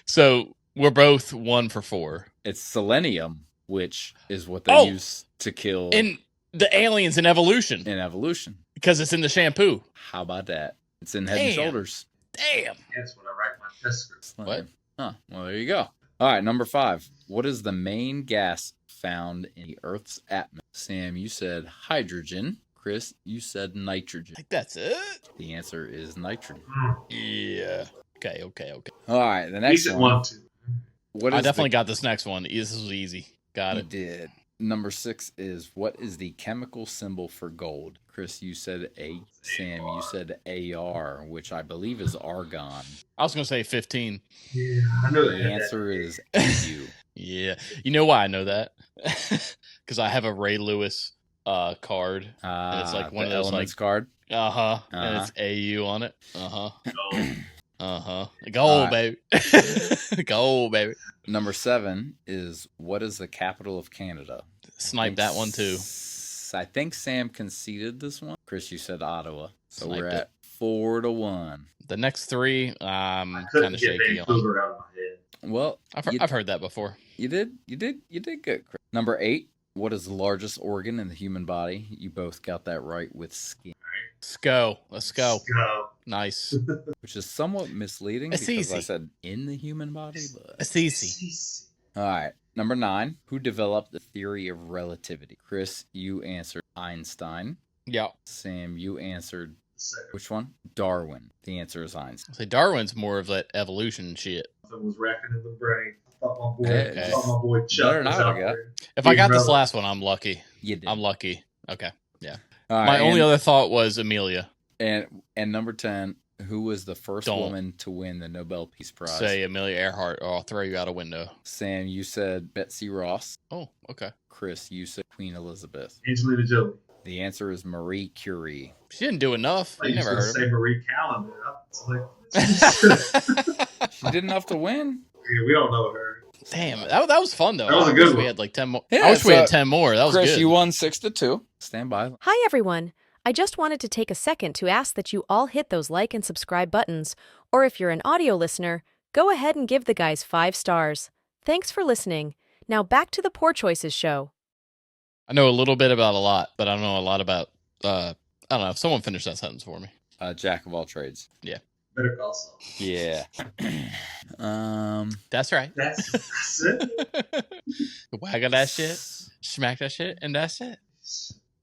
So we're both 1 for 4. It's selenium, which is what they Oh! use to kill In the aliens in evolution, in evolution. because it's in the shampoo. How about that? It's in Head and Damn. Shoulders. Damn. That's when I write my test script. What? Huh. Well, there you go. All right, number 5. What is the main gas found in the Earth's atmosphere? Sam, you said hydrogen. Chris, you said nitrogen. Like that's it. The answer is nitrogen. Yeah. Okay. All right, the next Decent one. one too. What I is definitely got this next one. This was easy. Got You it. did. Number 6 is, what is the chemical symbol for gold? Chris, you said A. Sam, you said AR, which I believe is argon. I was gonna say 15. Yeah, I know The answer is AU. Yeah. You know why I know that? Because I have a Ray Lewis card. And it's like one the of those, elements card. And Uh-huh. it's AU on it. Oh, Gold, baby. Gold, baby. Number 7 is, what is the capital of Canada? Snipe that one too. I think Sam conceded this one. Chris, you said Ottawa. So Sniped we're it. at 4-1. The next 3, I kind couldn't of get shaky on. Vancouver out of my head. Well, I've heard that before. you did good, Chris. Number 8, what is the largest organ in the human body? You both got that right with skin, Let's go. Let's go. Let's go. Nice. which is somewhat misleading It's because I easy. said in the human body. But It's easy. all right, number 9, who developed the theory of relativity? Chris, you answered Einstein. Yeah. Sam, you answered Second. which one? Darwin. The answer is Einstein. So Darwin's more of that evolution shit. Something was racking in the brain. I thought my boy, Hey, I thought my boy Chuck better was not out have got. there. If I got this Brother. last one, I'm lucky. You did. I'm lucky. Okay. All right, My only other thought was Amelia. and number 10, who was the 1st Don't. woman to win the Nobel Peace Prize? Say Amelia Earhart, or I'll throw you out a window. Sam, you said Betsy Ross. Oh, okay. Chris, you said Queen Elizabeth. Angelina Jolie. The answer is Marie Curie. She didn't do enough. I You used never to heard say of Marie Callender. I was like, her. She did enough to win. yeah, we don't know her. Damn, that was fun though. That was a I good wish we one. had like 10 more. Yeah, I wish we so- had 10 more. That was Chris, good. you won 6-2. Stand by. Hi, everyone. I just wanted to take a second to ask that you all hit those like and subscribe buttons, or if you're an audio listener, go ahead and give the guys 5 stars. Thanks for listening. Now back to the Poor Choices show. I know a little bit about a lot, but I don't know a lot about. I don't know. If someone finish that sentence for me. Jack of all trades. Better call Saul. Yeah. That's right. That's it. Waggle that shit, smack that shit, and that's it.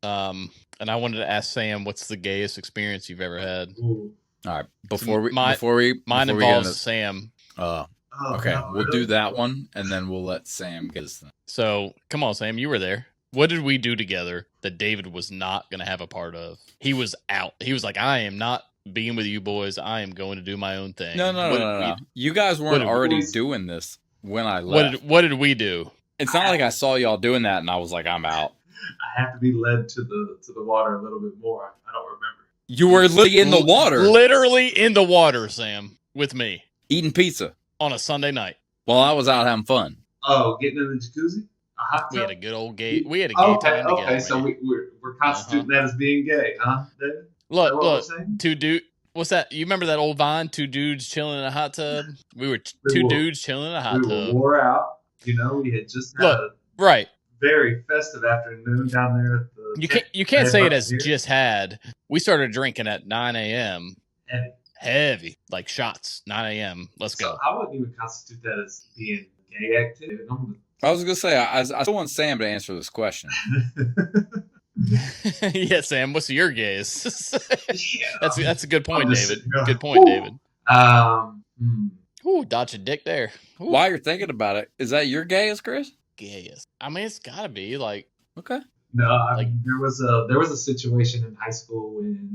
And I wanted to ask Sam, what's the gayest experience you've ever had? Ooh. All right. Before we Mine before we get involves into- Sam. Oh, okay, no, we'll really? do that one, and then we'll let Sam get his thing. So come on, Sam, you were there. What did we do together that David was not going to have a part of? He was out. He was like, I am not being with you boys. I am going to do my own thing. No. You guys weren't already doing this when I left. What did we do? It's not like I saw y'all doing that and I was like, I'm out. I have to be led to the water a little bit more. I don't remember. You were literally in the water. Literally in the water, Sam, with me. Eating pizza. On a Sunday night. While I was out having fun. Oh, getting in the jacuzzi? A hot tub? We had a good old gay. We had a gay time together. Okay, so we're constituting that as being gay, huh, David? Look, two dudes. What's that? You remember that old Vine? Two dudes chilling in a hot tub. We were two dudes chilling in a hot tub. We wore out. You know, we had just had a very festive afternoon down there at the. You can't say it as just had. We started drinking at 9 a.m. Heavy, like shots. 9 a.m. Let's go. I wouldn't even constitute that as being gay activity. I was gonna say I still want Sam to answer this question. Yeah, Sam. What's your gaze? Yeah, that's a good point, David. Here, good point, David. Ooh, dodge a dick there. Ooh. While you're thinking about it, is that your gayest, Chris? Gayest. I mean, it's gotta be like. Okay. No, I mean, there was a situation in high school when.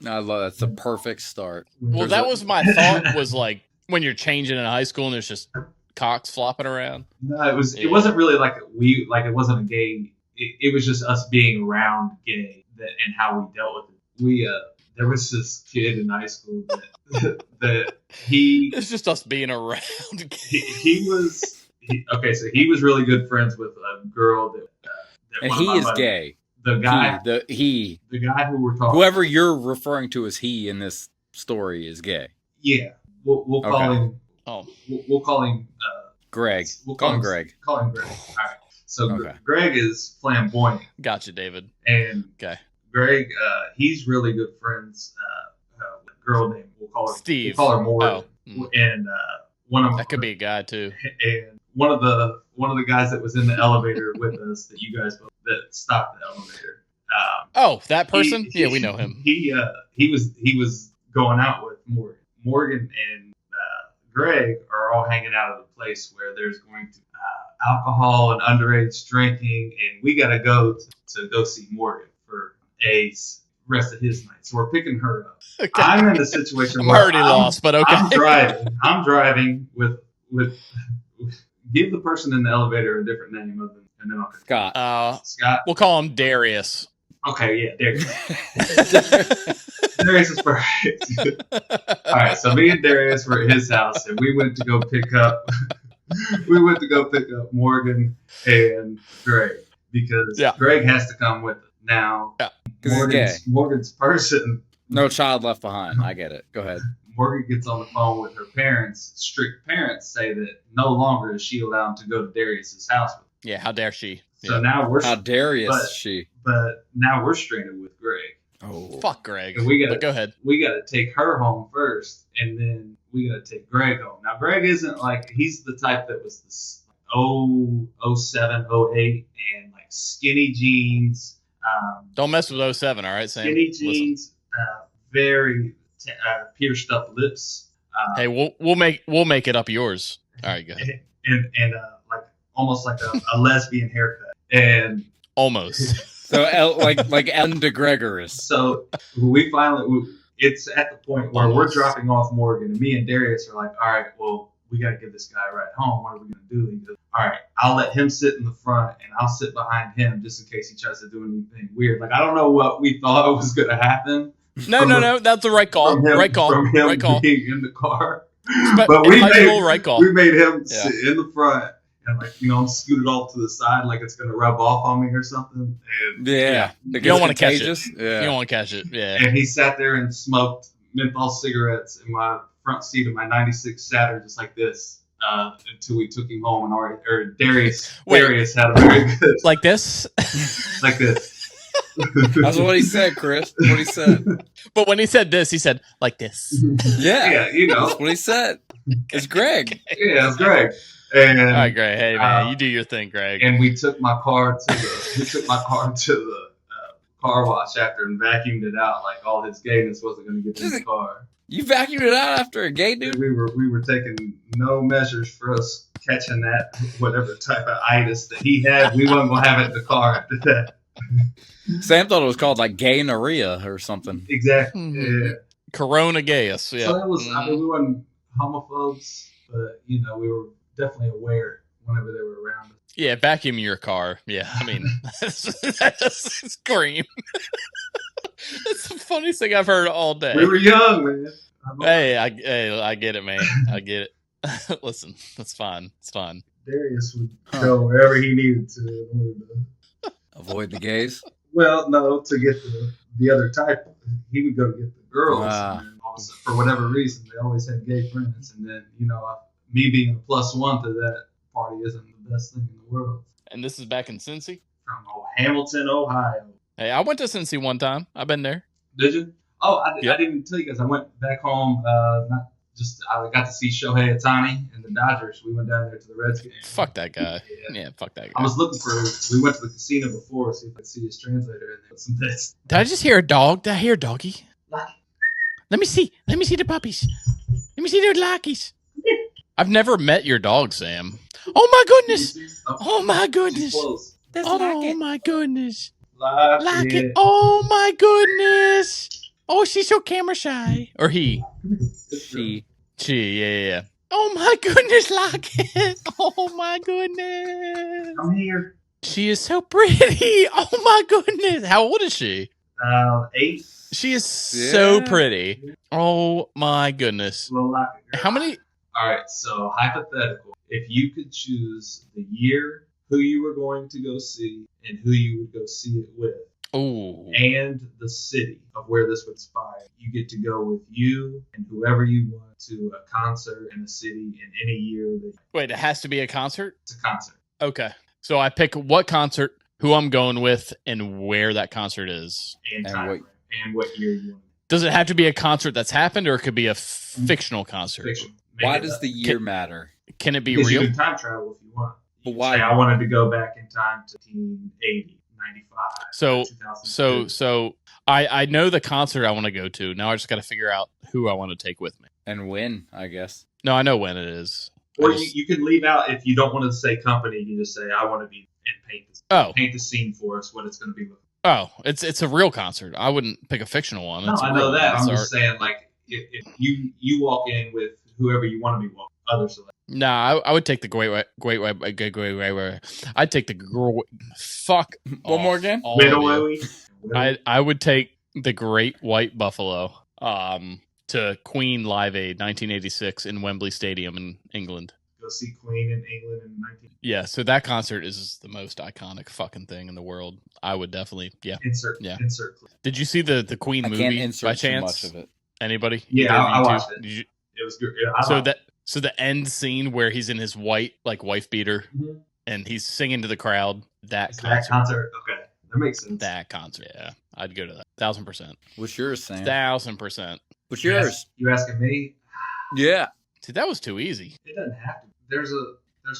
I love that's the perfect start. Well, that was my thought. Was like when you're changing in high school and there's just cocks flopping around. No, it wasn't really like it wasn't a gay. It was just us being around gay and how we dealt with it. There was this kid in high school that he. It's just us being around. He was really good friends with a girl that and he is gay. The guy, the guy who we're talking. Whoever you're referring to as he in this story is gay. Yeah, we'll call him. Oh, we'll call him Greg. We'll call him Greg. Call him Greg. All right. So Greg is flamboyant. Gotcha, David. And Greg, he's really good friends with a girl named we'll call her Steve. We'll call her Morgan. Oh. And one of that could be a guy too. And one of the guys that was in the elevator with us that you guys both that stopped the elevator. That person? Yeah, we know him. He was going out with Morgan. Morgan and Greg are all hanging out at a place where there's going to alcohol and underage drinking, and we got to go to go see Morgan for a rest of his night. So we're picking her up. Okay. I'm in the situation I'm where already lost, but okay. I'm driving with give the person in the elevator a different name other than and then I'll Scott. Scott. We'll call him Darius. Okay, yeah, Darius. Darius is perfect. All right, so me and Darius were at his house, and we went to go pick up. Morgan and Greg because Greg has to come with us now. Yeah, Morgan's person. No child left behind. I get it. Go ahead. Morgan gets on the phone with her parents. Strict parents say that no longer is she allowed to go to Darius's house. Yeah, how dare she? So now we're how dare she? But now we're stranded with Greg. Oh, fuck Greg. And go ahead. We got to take her home first, and then we got to take Greg home. Now Greg isn't like he's the type that was this 07, 08, and like skinny jeans. Don't mess with 07, all right, Sam? Skinny jeans, very pierced up lips. Hey, we'll make it up yours. All right, go ahead. And like almost like a lesbian haircut, and almost. So like Ellen DeGregor is. So we finally it's at the point where we're dropping off Morgan, and me and Darius are like, all right, well, we got to give this guy a ride home. What are we going to do? He goes, all right, I'll let him sit in the front, and I'll sit behind him just in case he tries to do anything weird. Like, I don't know what we thought was going to happen. No, that's the right call. Right call. From him right call. Being in the car. But we made him sit in the front. And I'm scooted off to the side like it's gonna rub off on me or something. And you don't want to catch it. Yeah. You don't want to catch it. Yeah. And he sat there and smoked menthol cigarettes in my front seat of my '96 Saturn, just like this, until we took him home. And Darius had a very good like this, like this. That's what he said, Chris. What he said. But when he said this, he said like this. Yeah, that's what he said. It's Greg. Yeah, it's Greg. And, all right, Greg. Hey, man, you do your thing, Greg. And we took my car to the car wash after and vacuumed it out. Like all his gayness wasn't going to get in the car. You vacuumed it out after a gay dude? We were taking no measures for us catching that whatever type of itis that he had. We wasn't going to have it in the car after that. Sam thought it was called like gay-norrhea or something. Exactly. Yeah. Corona Gayest. Yeah. So that was, I mean, we weren't homophobes, but, you know, we were definitely aware whenever they were around us. Yeah, vacuum your car. Yeah, I mean, that doesn't scream. That's the funniest thing I've heard all day. We were young, man. Hey, I get it, man. I get it. Listen, that's fine. It's fine. Darius would go wherever he needed to in order to Avoid the gays. Well, no, to get the other type, he would go to get the girls. And then for whatever reason, they always had gay friends. And then, you know, me being a plus one to that party isn't the best thing in the world. And this is back in Cincy? From Hamilton, Ohio. Hey, I went to Cincy one time. I've been there. Did you? Oh, I didn't tell you guys. I went back home. I got to see Shohei Ohtani and the Dodgers. We went down there to the Reds game. Fuck that guy. Yeah, fuck that guy. I was looking for. We went to the casino before, so if I could see his translator and some bits. Did I just hear a dog? Did I hear a doggy? Lucky. Let me see. Let me see the puppies. Let me see their lockies. I've never met your dog, Sam. Oh my goodness. Oh my goodness. Oh my goodness. Like it. Oh my goodness. Oh, she's so camera shy. Or he. She, yeah. Oh my goodness, Lockett. Oh my goodness. I'm here. She is so pretty. Oh my goodness. How old is she? 8. She is so pretty. Oh my goodness. How many? All right, so hypothetical. If you could choose the year, who you were going to go see, and who you would go see it with, and the city of where this would inspire, you get to go with you and whoever you want to a concert in a city in any year. Wait, it has to be a concert? It's a concert. Okay. So I pick what concert, who I'm going with, and where that concert is. And what year you want. Does it have to be a concert that's happened, or it could be a fictional concert? Fiction. Why does the year matter? Can it be because real? You can time travel if you want. But why? I wanted to go back in time to 1980, 95. So I know the concert I want to go to. Now I just got to figure out who I want to take with me. And when, I guess. No, I know when it is. Or you can leave out, if you don't want to say company, you just say, I want to be, and paint the scene for us, what it's going to be. Oh, it's a real concert. I wouldn't pick a fictional one. No, I know that. I'm just saying, like, if you walk in with whoever you want to be walking, other select. Nah, I would take the great way. I'd take the fuck. One more again. I would take the Great White Buffalo. To Queen Live Aid 1986 in Wembley Stadium in England. Go see Queen in England in 19. Yeah, so that concert is the most iconic fucking thing in the world. I would definitely, Insert. Did you see the Queen movie by chance? Too much of it. Anybody? Yeah, I watched it. It was good. Yeah, so the end scene where he's in his white wife beater and he's singing to the crowd. That concert. Okay, that makes sense. That concert. Yeah, I'd go to that. 1,000%. What's yours, Sam? 1,000%. What's yours? You asking me? Yeah. See, that was too easy. It doesn't have to. There's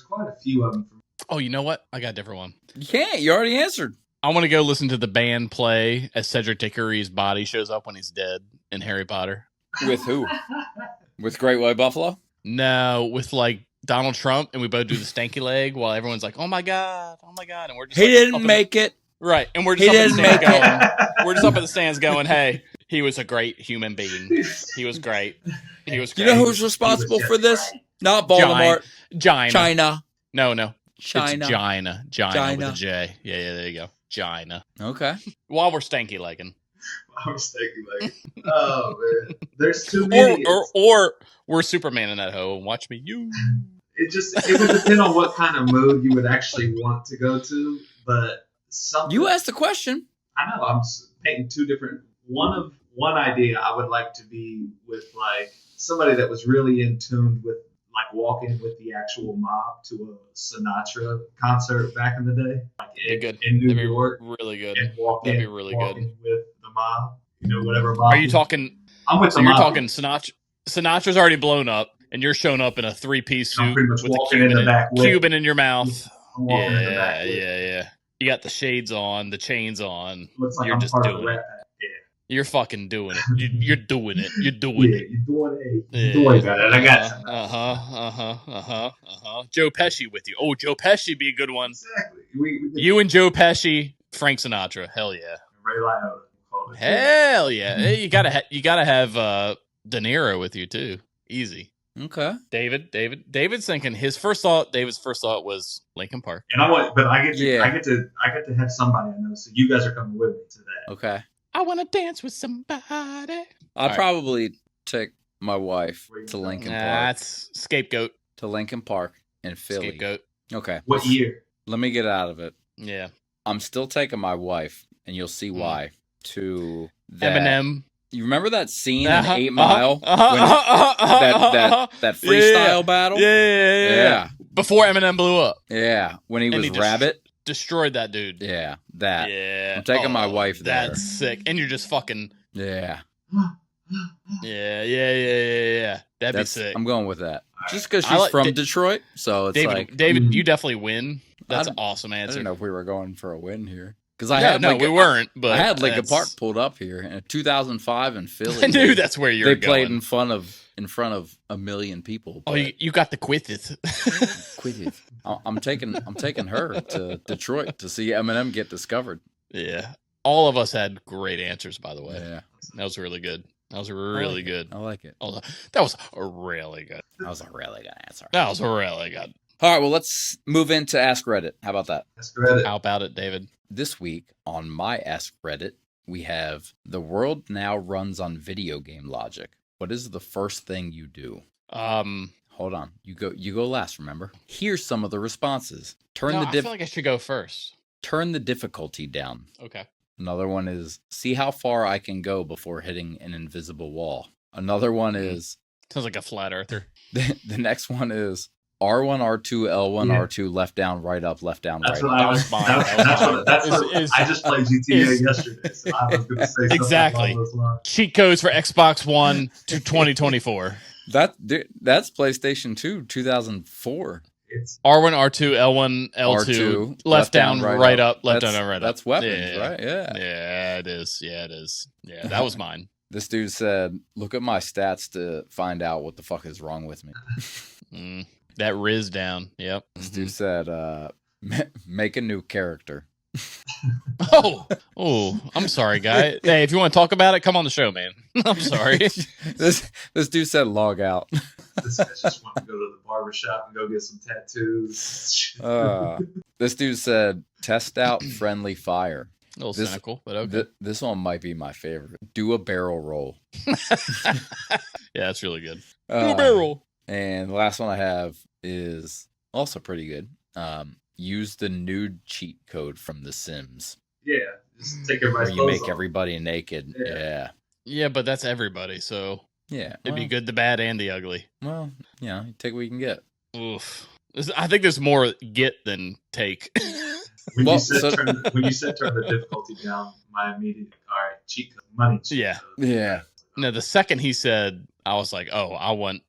quite a few of them. Oh, you know what? I got a different one. You can't. You already answered. I want to go listen to the band play as Cedric Diggory's body shows up when he's dead in Harry Potter. With who? With Great White Buffalo? No, with like Donald Trump, and we both do the stanky leg while everyone's like, "Oh my god, and we're just he didn't make it. Right, and we're just up in the stands going, we're just up in the stands going, "Hey, he was a great human being. He was great. He was great." You know who's responsible for this? Not Voldemort. China. No. China. It's Gina with a J. Yeah, there you go. Gina. Okay. While we're stanky legging. Oh man, there's too many. Or we're Superman in that hoe and watch me. It would depend on what kind of mood you would actually want to go to, but you asked the question. I know. I'm painting two different. One idea I would like to be with like somebody that was really in tune with like walking with the actual mob to a Sinatra concert back in the day, like in New York. Really good. And That'd be really good with the mob. You know, whatever mob. Are you talking? I'm with so the you're mob. talking Sinatra. Sinatra's already blown up, and you're showing up in a 3-piece suit with a Cuban in your mouth. Yeah. You got the shades on, the chains on. Looks like you're I'm just part doing of the it. Rat Pack. Yeah. You're fucking doing it. You're doing it. You're doing it. You're doing it. I got it. Joe Pesci with you. Oh, Joe Pesci be a good one. Exactly. You and Joe Pesci, Frank Sinatra. Hell yeah. Ray Liotta. Hell yeah! Hey, you gotta have De Niro with you too. Easy. Okay. David's thinking his first thought. David's first thought was Lincoln Park. And I get to, Yeah. I get to have somebody I know. So you guys are coming with me to that. Okay. I want to dance with somebody. I'd probably take my wife to Lincoln Park. That's scapegoat. To Lincoln Park in Philly. Scapegoat. Okay. What year? Let me get out of it. Yeah. I'm still taking my wife, and you'll see why. To that. Eminem. You remember that scene in 8 Mile? When that freestyle battle? Yeah. Before Eminem blew up. Yeah. When he was Rabbit. Destroyed that dude. Yeah. That. Yeah. I'm taking my wife there. That's sick. And you're just fucking. Yeah. Yeah. That'd be sick. I'm going with that. Just because she's from Detroit. So it's David, you definitely win. That's an awesome I answer. didn't know if we were going for a win here. Because we weren't. But I had Lincoln Park pulled up here in 2005 in Philly. I knew that's where you were going. They played in front of 1 million people. Oh, you got the quizzes. Quizzes. I'm taking her to Detroit to see Eminem get discovered. Yeah, all of us had great answers. By the way, yeah, that was really good. That was really good. I like it. That was really good. That was a really good answer. That was really good. All right, well, let's move into Ask Reddit. How about that? Ask Reddit. How about it, David? This week on my Ask Reddit, we have the world now runs on video game logic. What is the first thing you do? Hold on. You go last, remember? Here's some of the responses. I feel like I should go first. Turn the difficulty down. Okay. Another one is see how far I can go before hitting an invisible wall. Another one is sounds like a flat earther. The next one is R1, R2, L1, R2, left down, right up, left down, right up. I just played GTA yesterday, so I was going to say exactly. Along those lines. Cheat codes for Xbox One to 2024. That's PlayStation 2, 2004. It's R1, R2, L1, L2, left down, right up, left down, right up. That's weapons, right? Yeah. Yeah, it is. Yeah, that was mine. This dude said, look at my stats to find out what the fuck is wrong with me. That Riz down. Yep. This dude said, make a new character. Oh, I'm sorry, guy. Hey, if you want to talk about it, come on the show, man. I'm sorry. This dude said log out. This guy just want to go to the barbershop and go get some tattoos. This dude said, test out friendly fire. A little cynical, but okay. This one might be my favorite. Do a barrel roll. Yeah, that's really good. Do a barrel. And the last one I have is also pretty good. Use the nude cheat code from The Sims. Yeah, just take everybody's where you make off. everybody naked. Yeah, but that's everybody, so yeah, it'd be good, the bad, and the ugly. Well, you take what you can get. Oof. I think there's more get than take. When you said turn the difficulty down, my immediate cheat code, money cheat code. Yeah. No, the second he said, I was like, oh, I want,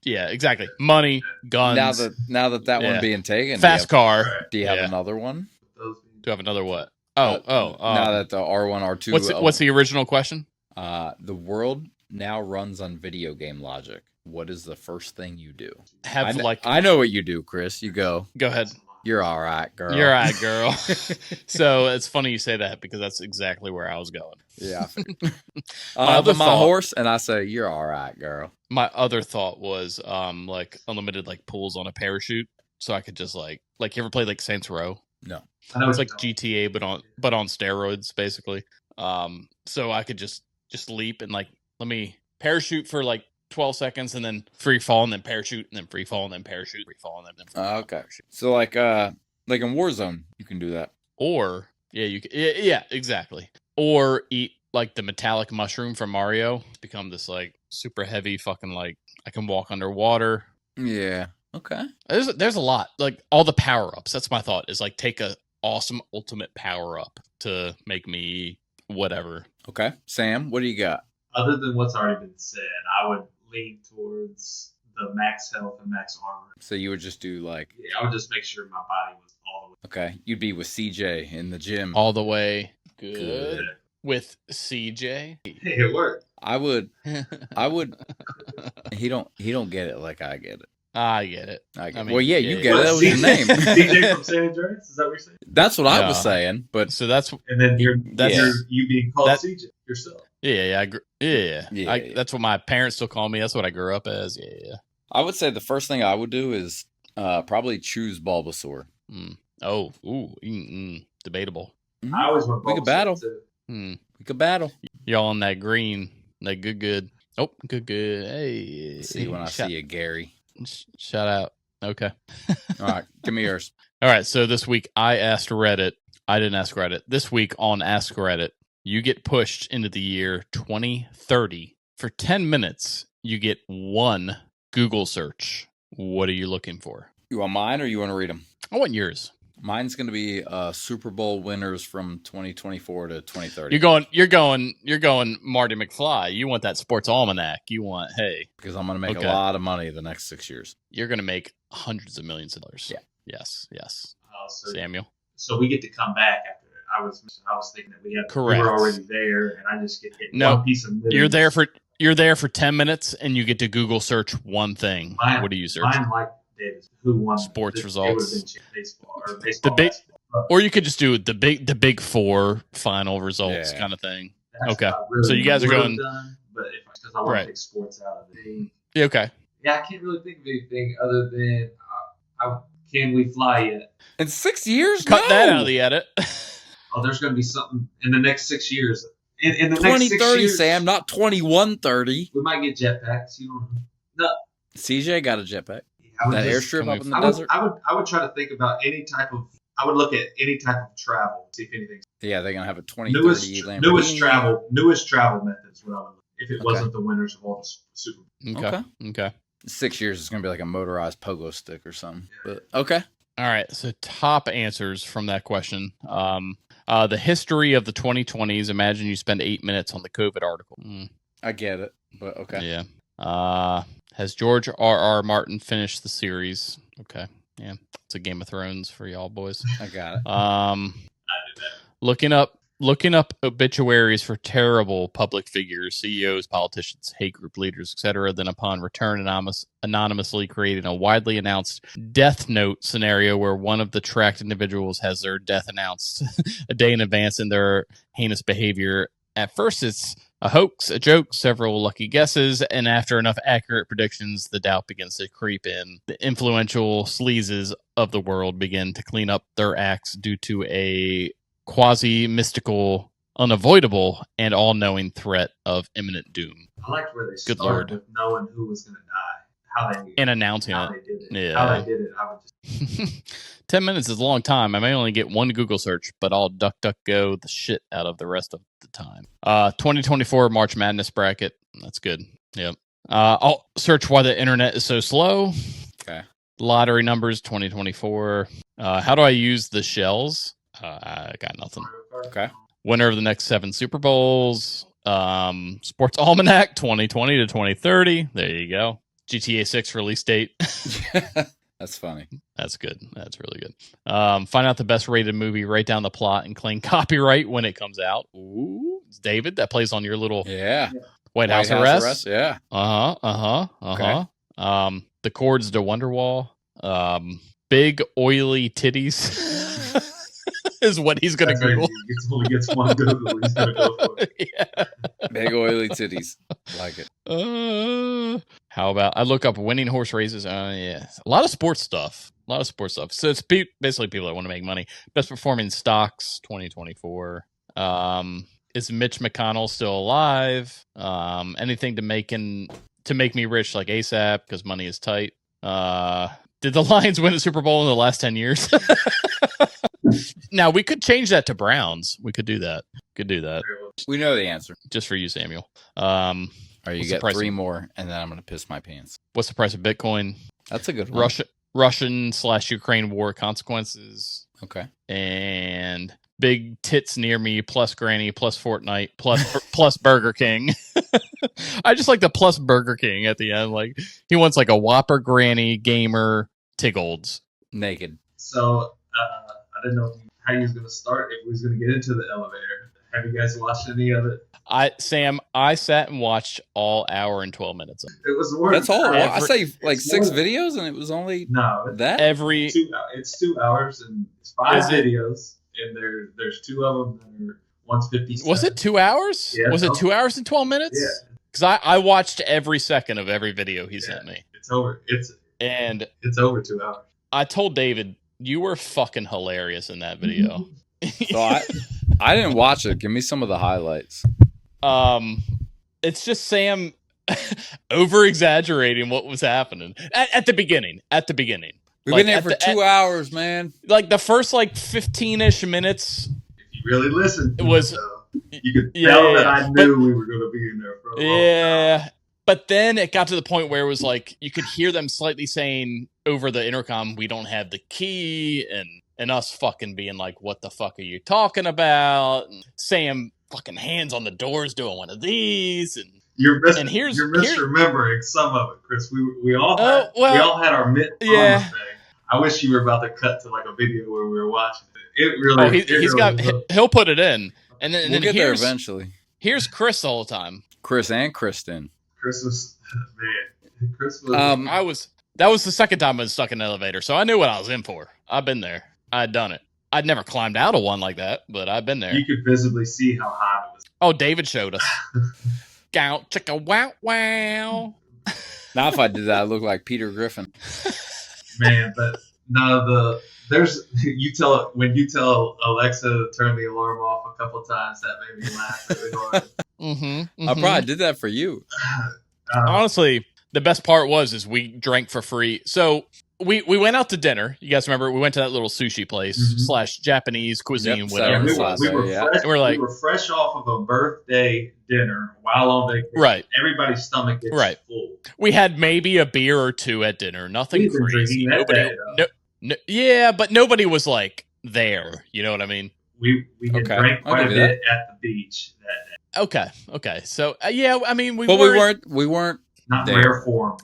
yeah, exactly, money, guns. Now that one being taken, fast car. Do you have another one? Do you have another what? Now that the R1, R2. What's the original question? The world now runs on video game logic. What is the first thing you do? I know what you do, Chris. You go. Go ahead. You're all right, girl. You're all right, girl. So it's funny you say that because that's exactly where I was going. Yeah. I have my horse and I say, you're all right, girl. My other thought was like unlimited like pulls on a parachute. So I could just like you ever play like Saints Row? No. It's like GTA but on steroids basically. So I could just leap and like let me parachute for like 12 seconds and then free fall and then parachute and then free fall and then parachute, free fall and then free fall. Okay. So like in Warzone, you can do that. Or yeah, exactly. Or eat like the metallic mushroom from Mario. Become this like super heavy fucking like I can walk underwater. Yeah. Okay. There's a lot. Like all the power-ups. That's my thought is like take a awesome ultimate power-up to make me whatever. Okay. Sam, what do you got? Other than what's already been said, I would lean towards the max health and max armor. So you would just do like... Yeah, I would just make sure my body was all the way. Okay. You'd be with CJ in the gym. All the way. Good. With CJ. Hey, it worked. I would. He don't get it like I get it. I get it. Well, yeah, you get it. What, That was your name. CJ from San Andreas? Is that what you're saying? That's what I Yeah. was saying. But So that's And then you're being called That- CJ yourself. yeah. That's what my parents still call me. That's what I grew up as. Yeah. I would say the first thing I would do is probably choose Bulbasaur. Oh, debatable. I always want We could battle. too. We could battle. Y'all on that green, that good. Oh, good. Hey, See when I see you, Gary. Shout out. Okay. All right, give me yours. All right. So this week I asked Reddit. I didn't ask Reddit. This week on Ask Reddit, you get pushed into the year 2030. For 10 minutes, you get one Google search. What are you looking for? You want mine or you want to read them? I want yours. Mine's going to be Super Bowl winners from 2024 to 2030. You're going Marty McFly. You want that sports almanac. You want, hey. Because I'm going to make a lot of money the next 6 years. You're going to make hundreds of millions of dollars. Yeah. Yes. So, Samuel. So we get to come back after it. I was thinking that we Correct. were already there, and I just get hit No, one piece of news. You're there for 10 minutes, and you get to Google search one thing. What do you search? Mine, like Davis, who won Sports results. It would have been baseball or baseball. Basketball. Or you could just do the big four final results kind of thing. That's Okay. what I really So you guys are would have going. Done, but because I want to take sports out of it. Yeah, okay. Yeah, I can't really think of anything other than can we fly yet? In 6 years? Cut that out of the edit. Oh, there's going to be something in the next 6 years. In the 2030, next 6 years, Sam, not 2130. we might get jetpacks. You don't know. No. CJ got a jetpack. I would That just- airstrip up in the I desert? would try to think about any type of. I would look at any type of travel, see if anything's Yeah, they're going to have a 2030 Lamborghini. newest travel methods. What I would look if it wasn't the winners of all the Super Bowl. Okay. 6 years is going to be like a motorized pogo stick or something. But okay. All right. So top answers from that question. The history of the 2020s. Imagine you spend 8 minutes on the COVID article. I get it, but okay. Yeah. Has George R.R. Martin finished the series? Okay. Yeah. It's a Game of Thrones for y'all boys. I got it. Looking up obituaries for terrible public figures, CEOs, politicians, hate group leaders, etc. Then upon return, anonymously creating a widely announced death note scenario where one of the tracked individuals has their death announced a day in advance in their heinous behavior. At first, it's a hoax, a joke, several lucky guesses, and after enough accurate predictions, the doubt begins to creep in. The influential sleazes of the world begin to clean up their acts due to a quasi-mystical, unavoidable, and all-knowing threat of imminent doom. I liked where they Good started Lord. with knowing who was going to die, how they And announcing how it. they did it. Yeah. How they did it, I would just 10 minutes is a long time. I may only get one Google search, but I'll DuckDuckGo the shit out of the rest of the time. 2024 March Madness bracket. That's good. Yep. I'll search why the internet is so slow. Okay. Lottery numbers 2024. How do I use the shells? I got nothing. Okay. Winner of the next 7 Super Bowls. Sports Almanac 2020 to 2030. There you go. GTA 6 release date. That's funny. That's good. That's really good. Find out the best rated movie, write down the plot, and claim copyright when it comes out. Ooh, it's David. That plays on your little White House arrest. Yeah. Okay. The chords to Wonderwall. Big oily titties is what he's gonna Google. He only gets one Google. He's gonna go for it. Yeah. Big oily titties. Like it. How about I look up winning horse races? Yeah, a lot of sports stuff. So it's basically people that want to make money. Best performing stocks 2024. Is Mitch McConnell still alive? Anything to make me rich like ASAP because money is tight. Did the Lions win a Super Bowl in the last 10 years? Now we could change that to Browns. We could do that. We know the answer. Just for you, Samuel. Or you What's get the price 3 of- more, and then I'm going to piss my pants. What's the price of Bitcoin? That's a good one. Russian/Ukraine war consequences. Okay. And big tits near me, plus Granny, plus Fortnite, plus Burger King. I just like the plus Burger King at the end. Like he wants like a Whopper, Granny, Gamer, Tiggolds. Naked. So I didn't know how he was going to start. If he was going to get into the elevator, Have you guys watched any of it? Sam, I sat and watched all hour and 12 minutes. It was worth. That's all. I say like it's 6 more- videos, and it was only No, that. it's 2 hours and it's 5 videos, and there's 2 of them that are one's 50. Was it 2 hours? Yeah, was it 2 hours and 12 minutes? Yeah. Because I watched every second of every video he sent me. It's over. It's over 2 hours. I told David, you were fucking hilarious in that video. So I didn't watch it. Give me some of the highlights. It's just Sam over exaggerating what was happening at the beginning. We've been there for 2 hours, man. Like the first 15-ish minutes. If you really listened, it was. You could tell that I knew we were going to be in there for a long time. But then it got to the point where it was like you could hear them slightly saying over the intercom, "We don't have the key," and us fucking being like, "What the fuck are you talking about?" And Sam fucking hands on the doors doing one of these, and you're misremembering some of it, Chris. We all had our mitt on the thing. I wish you were about to cut to like a video where we were watching it. It really. He'll put it in, and then we'll get there eventually. Here's Chris the whole time. Chris and Kristen. Chris was. That was the second time I was stuck in an elevator, so I knew what I was in for. I've been there. I'd done it. I'd never climbed out of one like that, but I've been there. You could visibly see how hot it was. Oh, David showed us. Gow, chicka, wow, wow. Now, if I did that, I look like Peter Griffin. Man, but no, when you tell Alexa to turn the alarm off a couple times, that made me laugh really hard. I probably did that for you. Honestly, the best part was we drank for free. So we went out to dinner. You guys remember we went to that little sushi place / Japanese cuisine. Whatever. We were fresh off of a birthday dinner while on vacation. Right. Everybody's stomach is full. We had maybe a beer or two at dinner. Nothing crazy. But nobody was like there. You know what I mean? We had drank quite a bit at the beach that day. Okay. So I mean, we weren't not there. Rare form.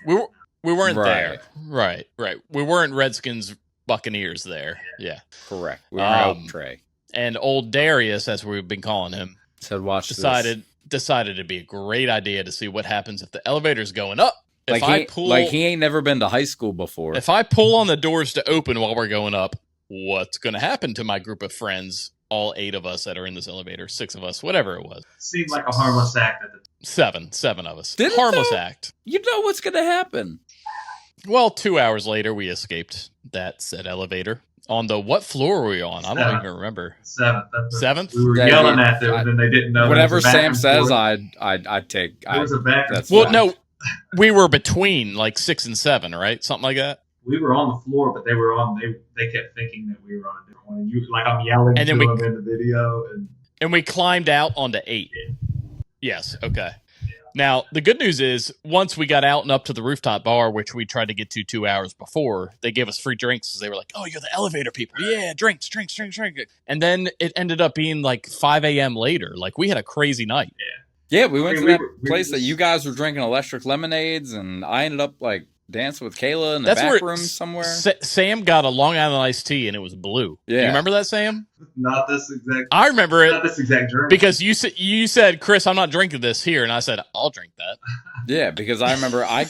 We weren't there. Right. We weren't Redskins Buccaneers there. Yeah. Correct. We were out Trey. And old Darius, as we've been calling him, said decided it'd be a great idea to see what happens if the elevator's going up. He ain't never been to high school before. If I pull on the doors to open while we're going up, what's going to happen to my group of friends? All 8 of us that are in this elevator, 6 of us, whatever it was. Seemed like a harmless act at the time. 7 of us. Did harmless act. You know what's going to happen. Well, 2 hours later, we escaped that said elevator. On the what floor were we on? I don't even remember. 7th. We were yelling at them, and then they didn't know. Whatever Sam says, I'd take. There was a back. No, we were between 6 and 7, right? Something like that. We were on the floor, but they were on. They kept thinking that we were on a different one. And I'm yelling to them in the video, and we climbed out onto 8. Yeah. Yes. Okay. Yeah. Now the good news is, once we got out and up to the rooftop bar, which we tried to get to 2 hours before, they gave us free drinks because they were like, "Oh, you're the elevator people. Yeah, drinks." And then it ended up being 5 a.m. later. We had a crazy night. Yeah, we went to that place that you guys were drinking electric lemonades, and I ended up dancing with Kayla in the back room somewhere. Sam got a Long Island iced tea, and it was blue. Yeah. Do you remember that, Sam? Not this exact. I remember it. Not this exact drink. Because you said, "Chris, I'm not drinking this here," and I said, "I'll drink that." Yeah, because I remember I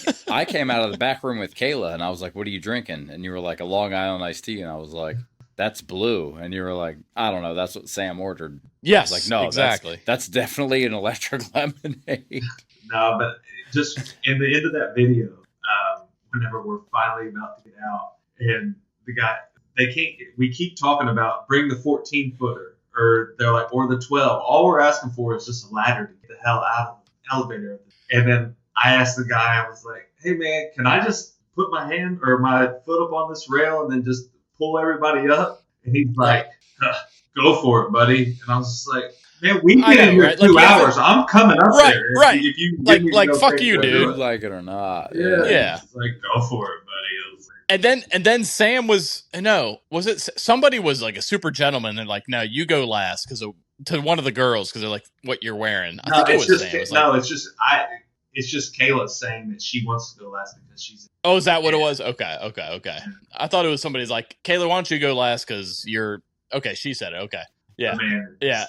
came out of the back room with Kayla, and I was like, "What are you drinking?" And you were like, "A Long Island iced tea," and I was like, "That's blue," and you were like, "I don't know, that's what Sam ordered." Yes, I was like, "No, exactly. That's definitely an electric lemonade." No, but just in the end of that video. Whenever we're finally about to get out, and the guy, we keep talking about bring the 14-footer, or they're like, or the 12. All we're asking for is just a ladder to get the hell out of the elevator. And then I asked the guy, I was like, "Hey man, can I just put my hand or my foot up on this rail and then just pull everybody up?" And he's like, "Go for it, buddy." And I was just like, "Man, we've been in here 2 hours. I'm coming up there." Right. If you fuck you, dude. You like it or not. Yeah. Go for it, buddy. And then Sam was somebody was a super gentleman and no, you go last to one of the girls because they're like, "What you're wearing?" I think it was Sam. It's just Kayla saying that she wants to go last because she's. Oh, is that what it was? Okay. I thought it was somebody's like, "Kayla, why don't you go last because you're okay?" She said it. Okay. Yeah. Man, yeah.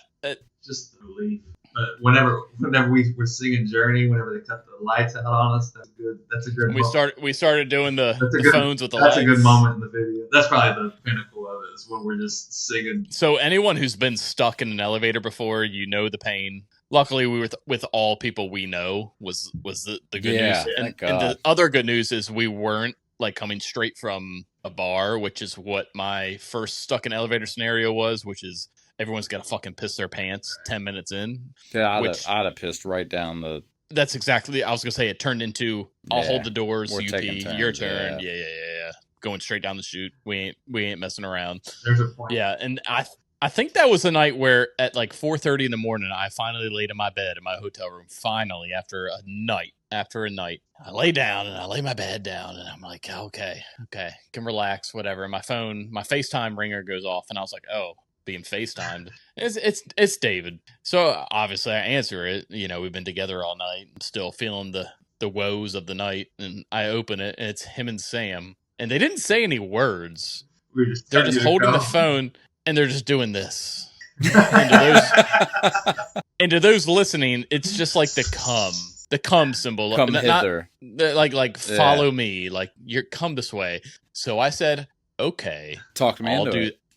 just relief. But whenever we were singing Journey, whenever they cut the lights out on us, that's good. That's a good. We started doing the phones with the lights. lights. That's a good moment in the video. That's probably the pinnacle of it, is when we're just singing. So anyone who's been stuck in an elevator before, you know the pain. Luckily, we were with all people we know was the good news. And the other good news is we weren't like coming straight from a bar, which is what my first stuck in elevator scenario was, which is everyone's got to fucking piss their pants 10 minutes in. Yeah, I'd have pissed right down the... That's exactly... I was going to say it turned into, I'll hold the doors, you pee, your turn. Yeah. Going straight down the chute. We ain't messing around. There's a point. Yeah, and I think that was the night where at like 4:30 in the morning, I finally laid in my bed in my hotel room. Finally, after a night, I lay down and I lay my bed down and I'm like, okay, can relax, whatever. And my FaceTime ringer goes off and I was like, oh, being FaceTimed. It's David. So obviously I answer it. You know, we've been together all night. I'm still feeling the woes of the night. And I open it and it's him and Sam. And they didn't say any words. They're just holding the phone and they're just doing this. And to those listening, it's just like the come symbol. Come hither. Like follow me. Like you're come this way. So I said, okay. Talk to me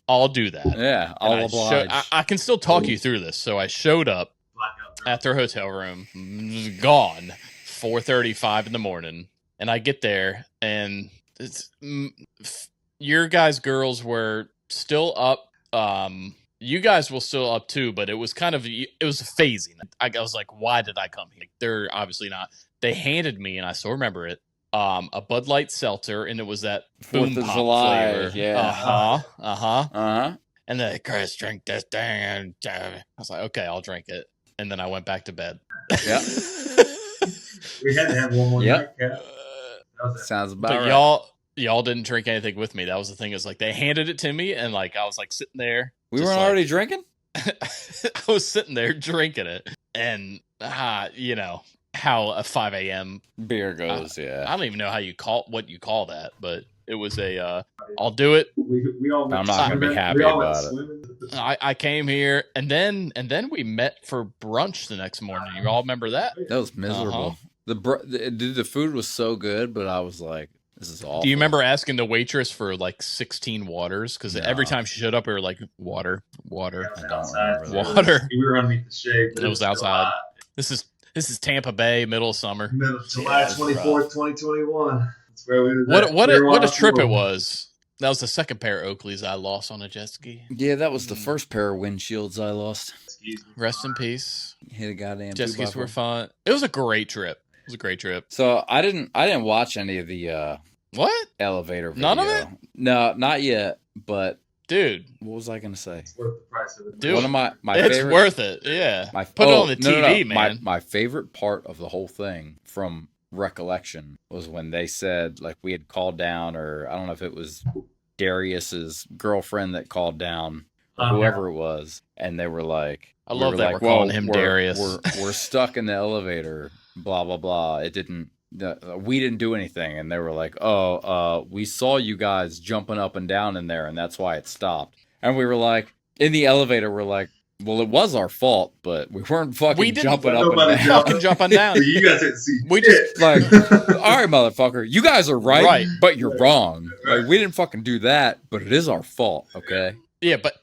I'll do that. Yeah, I'll oblige. I can still talk you through this. So I showed up at their hotel room, gone, 4:35 in the morning, and I get there, and your guys' girls were still up. You guys were still up too, but it was phasing. I was like, why did I come here? They're obviously not. They handed me, and I still remember it, a Bud Light seltzer, and it was that Boom Pop flavor. Yeah. And then Chris, drink this thing. And I was like, okay, I'll drink it. And then I went back to bed. Yeah. We had to have one more yep. nightcap. Sounds about but right. Y'all didn't drink anything with me. That was the thing. Is like they handed it to me, and like I was like sitting there. We weren't already drinking. I was sitting there drinking it, and you know how a 5 a.m. beer goes. Yeah, I don't even know what you call that, but it was a. I'll do it. We all. I'm not gonna be happy about it. I came here, and then we met for brunch the next morning. You all remember that? That was miserable. The food was so good, but I was like, this is awful. Do you remember asking the waitress for like 16 waters? Because every time she showed up, we were like, water. I don't remember that. Water. We were underneath the shade. It was outside. This is Tampa Bay, middle of summer. July 24th, 2021. That's where we were. What a trip it was. That was the second pair of Oakleys I lost on a jet ski. Yeah, that was the first pair of windshields I lost. Rest in peace. Hit a goddamn jet skis were fun. It was a great trip. So I didn't watch any of the what elevator video. None of it? No, not yet. But dude, what was I gonna say? It's worth the price of it. Dude, one of my it's favorite. Worth it. Yeah. Put it on the TV, man. My favorite part of the whole thing from recollection was when they said like we had called down, or I don't know if it was Darius's girlfriend that called down, or whoever it was, and they were like, I love that we're calling him Darius. We're stuck in the elevator. Blah blah blah. We didn't do anything, and they were like, we saw you guys jumping up and down in there, and that's why it stopped. And we were like, in the elevator, we're like, well, it was our fault, but we weren't fucking jumping up and down. Fucking jumping down. You guys didn't see. We just like, all right, motherfucker, you guys are right. But you're wrong. Like, we didn't fucking do that, but it is our fault, okay? Yeah, but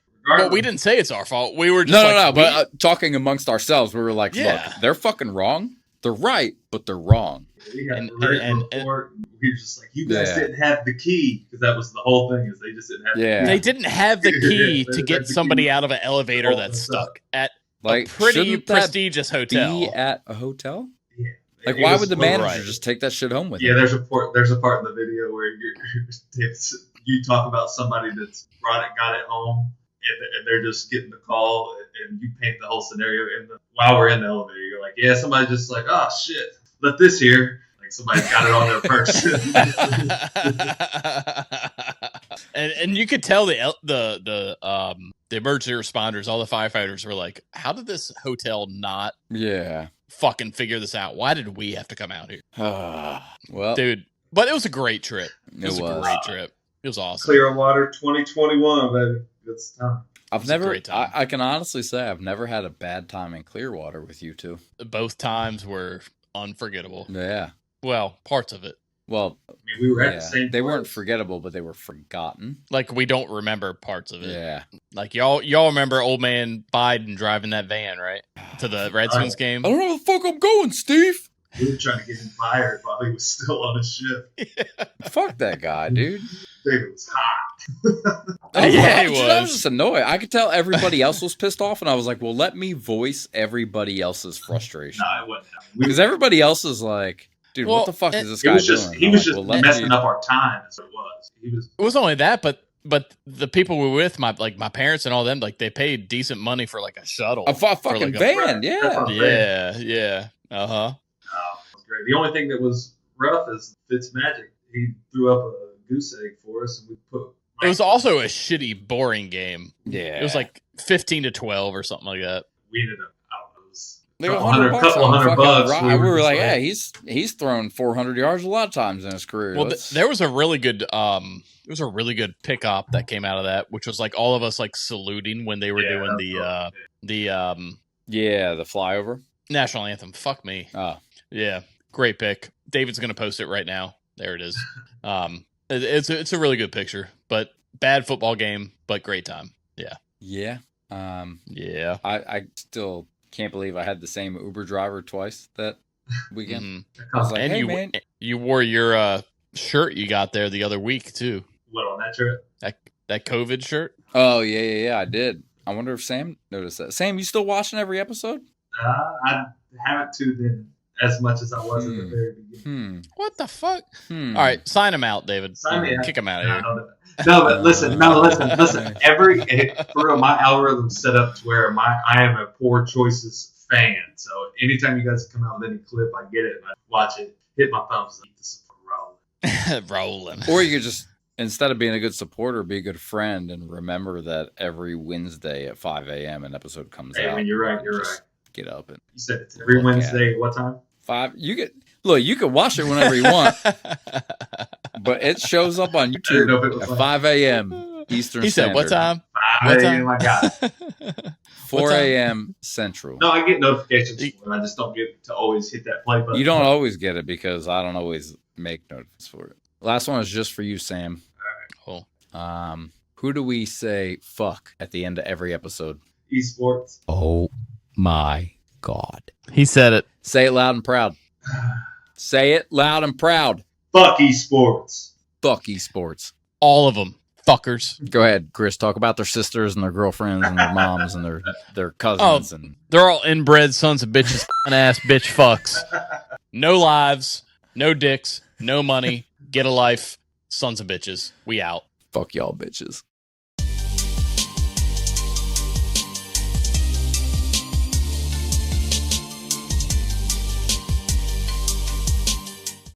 we didn't say it's our fault. We were just no. But talking amongst ourselves, we were like, look, they're fucking wrong. They're right, but they're wrong. We had we were just like, you guys didn't have the key, because that was the whole thing. Is they just didn't have. The key. They didn't have the key to get somebody out of an elevator that's stuck at a pretty prestigious hotel. Be at a hotel? Yeah. Like, why would the manager just take that shit home with him? Yeah, there's a part in the video where you talk about somebody that's got it home, and they're just getting the call, and you paint the whole scenario. While we're in the elevator, you're like, yeah, somebody just like, oh shit, let this here. Like somebody got it on their person. and you could tell the emergency responders, all the firefighters were like, how did this hotel not fucking figure this out? Why did we have to come out here? Well, dude, but it was a great trip. It was a great trip. It was awesome. Clearwater 2021, baby. Good stuff. I've It's a never. great time. I can honestly say I've never had a bad time in Clearwater with you two. Both times were unforgettable. Yeah. Well, parts of it. Well, I mean, we were at the same. they weren't place. forgettable, but they were forgotten. Like, we don't remember parts of it. Yeah. Like, y'all remember old man Biden driving that van, right? To the Redskins game? I don't know where the fuck I'm going, Steve. We were trying to get him fired while he was still on his shift. Fuck that guy, dude. Dude, it was hot. Yeah, he I was was. just annoyed. I could tell everybody else was pissed off, and I was like, well, let me voice everybody else's frustration. No, it wasn't. Because everybody else is like, dude, Well, what the fuck is this It guy was just doing? he I'm was like, just well, let messing me- up our time. That's what it was. He was. It was only that, but the people we were with, my parents and all them, like, they paid decent money for like a shuttle. a fucking like a- van, yeah. Yeah. Uh-huh. It was great. The only thing that was rough is Fitzmagic. He threw up a goose egg for us, and we put. It was also a shitty, boring game. Yeah. It was like 15-12 or something like that. We ended up. I don't know. It was They were couple hundred bucks. We were just like, hey, he's thrown 400 yards a lot of times in his career. Well, there was a really good pickup that came out of that, which was like all of us like saluting when they were doing the the flyover. national anthem. Fuck me. Oh, Yeah, great pick. David's gonna post it right now. There it is. It's a really good picture, but bad football game, but great time. Yeah. yeah. Yeah. I still can't believe I had the same Uber driver twice that weekend. Mhm. I was like, And hey, you man. you wore your shirt you got there the other week too. What on that trip? That COVID shirt. Oh, yeah, I did. I wonder if Sam noticed that. Sam, you still watching every episode? I haven't tuned in as much as I was at the very beginning. What the fuck? All right, sign him out, David. Sign me out. Kick him out of here. No, but listen. For real, my algorithm's set up to where I am a Poor Choices fan. So anytime you guys come out with any clip, I get it and I watch it, hit my thumbs up, keep the support rolling. Rolling. Or you could just, instead of being a good supporter, be a good friend and remember that every Wednesday at 5 a.m. an episode comes Hey, out. I mean, you're right. Just get up and You said it's every Look at Wednesday. What time? 5. You can watch it whenever you want, but it shows up on didn't know if it YouTube was at like- 5 a.m. Eastern He said, Standard. "What time? 5 a.m. I got it. 4 a.m. Central. No, I get notifications for it. I just don't get to always hit that play button. You don't always get it because I don't always make notifications for it. Last one is just for you, Sam. Cool. Who do we say fuck at the end of every episode? Esports. Oh my God. He said it. Say it loud and proud. Say it loud and proud. Fuck esports. Fuck esports. All of them, fuckers. Go ahead, Chris. Talk about their sisters and their girlfriends and their moms and their cousins. And They're all inbred sons of bitches, ass bitch fucks. No lives, no dicks, no money. Get a life, sons of bitches. We out. fuck y'all bitches.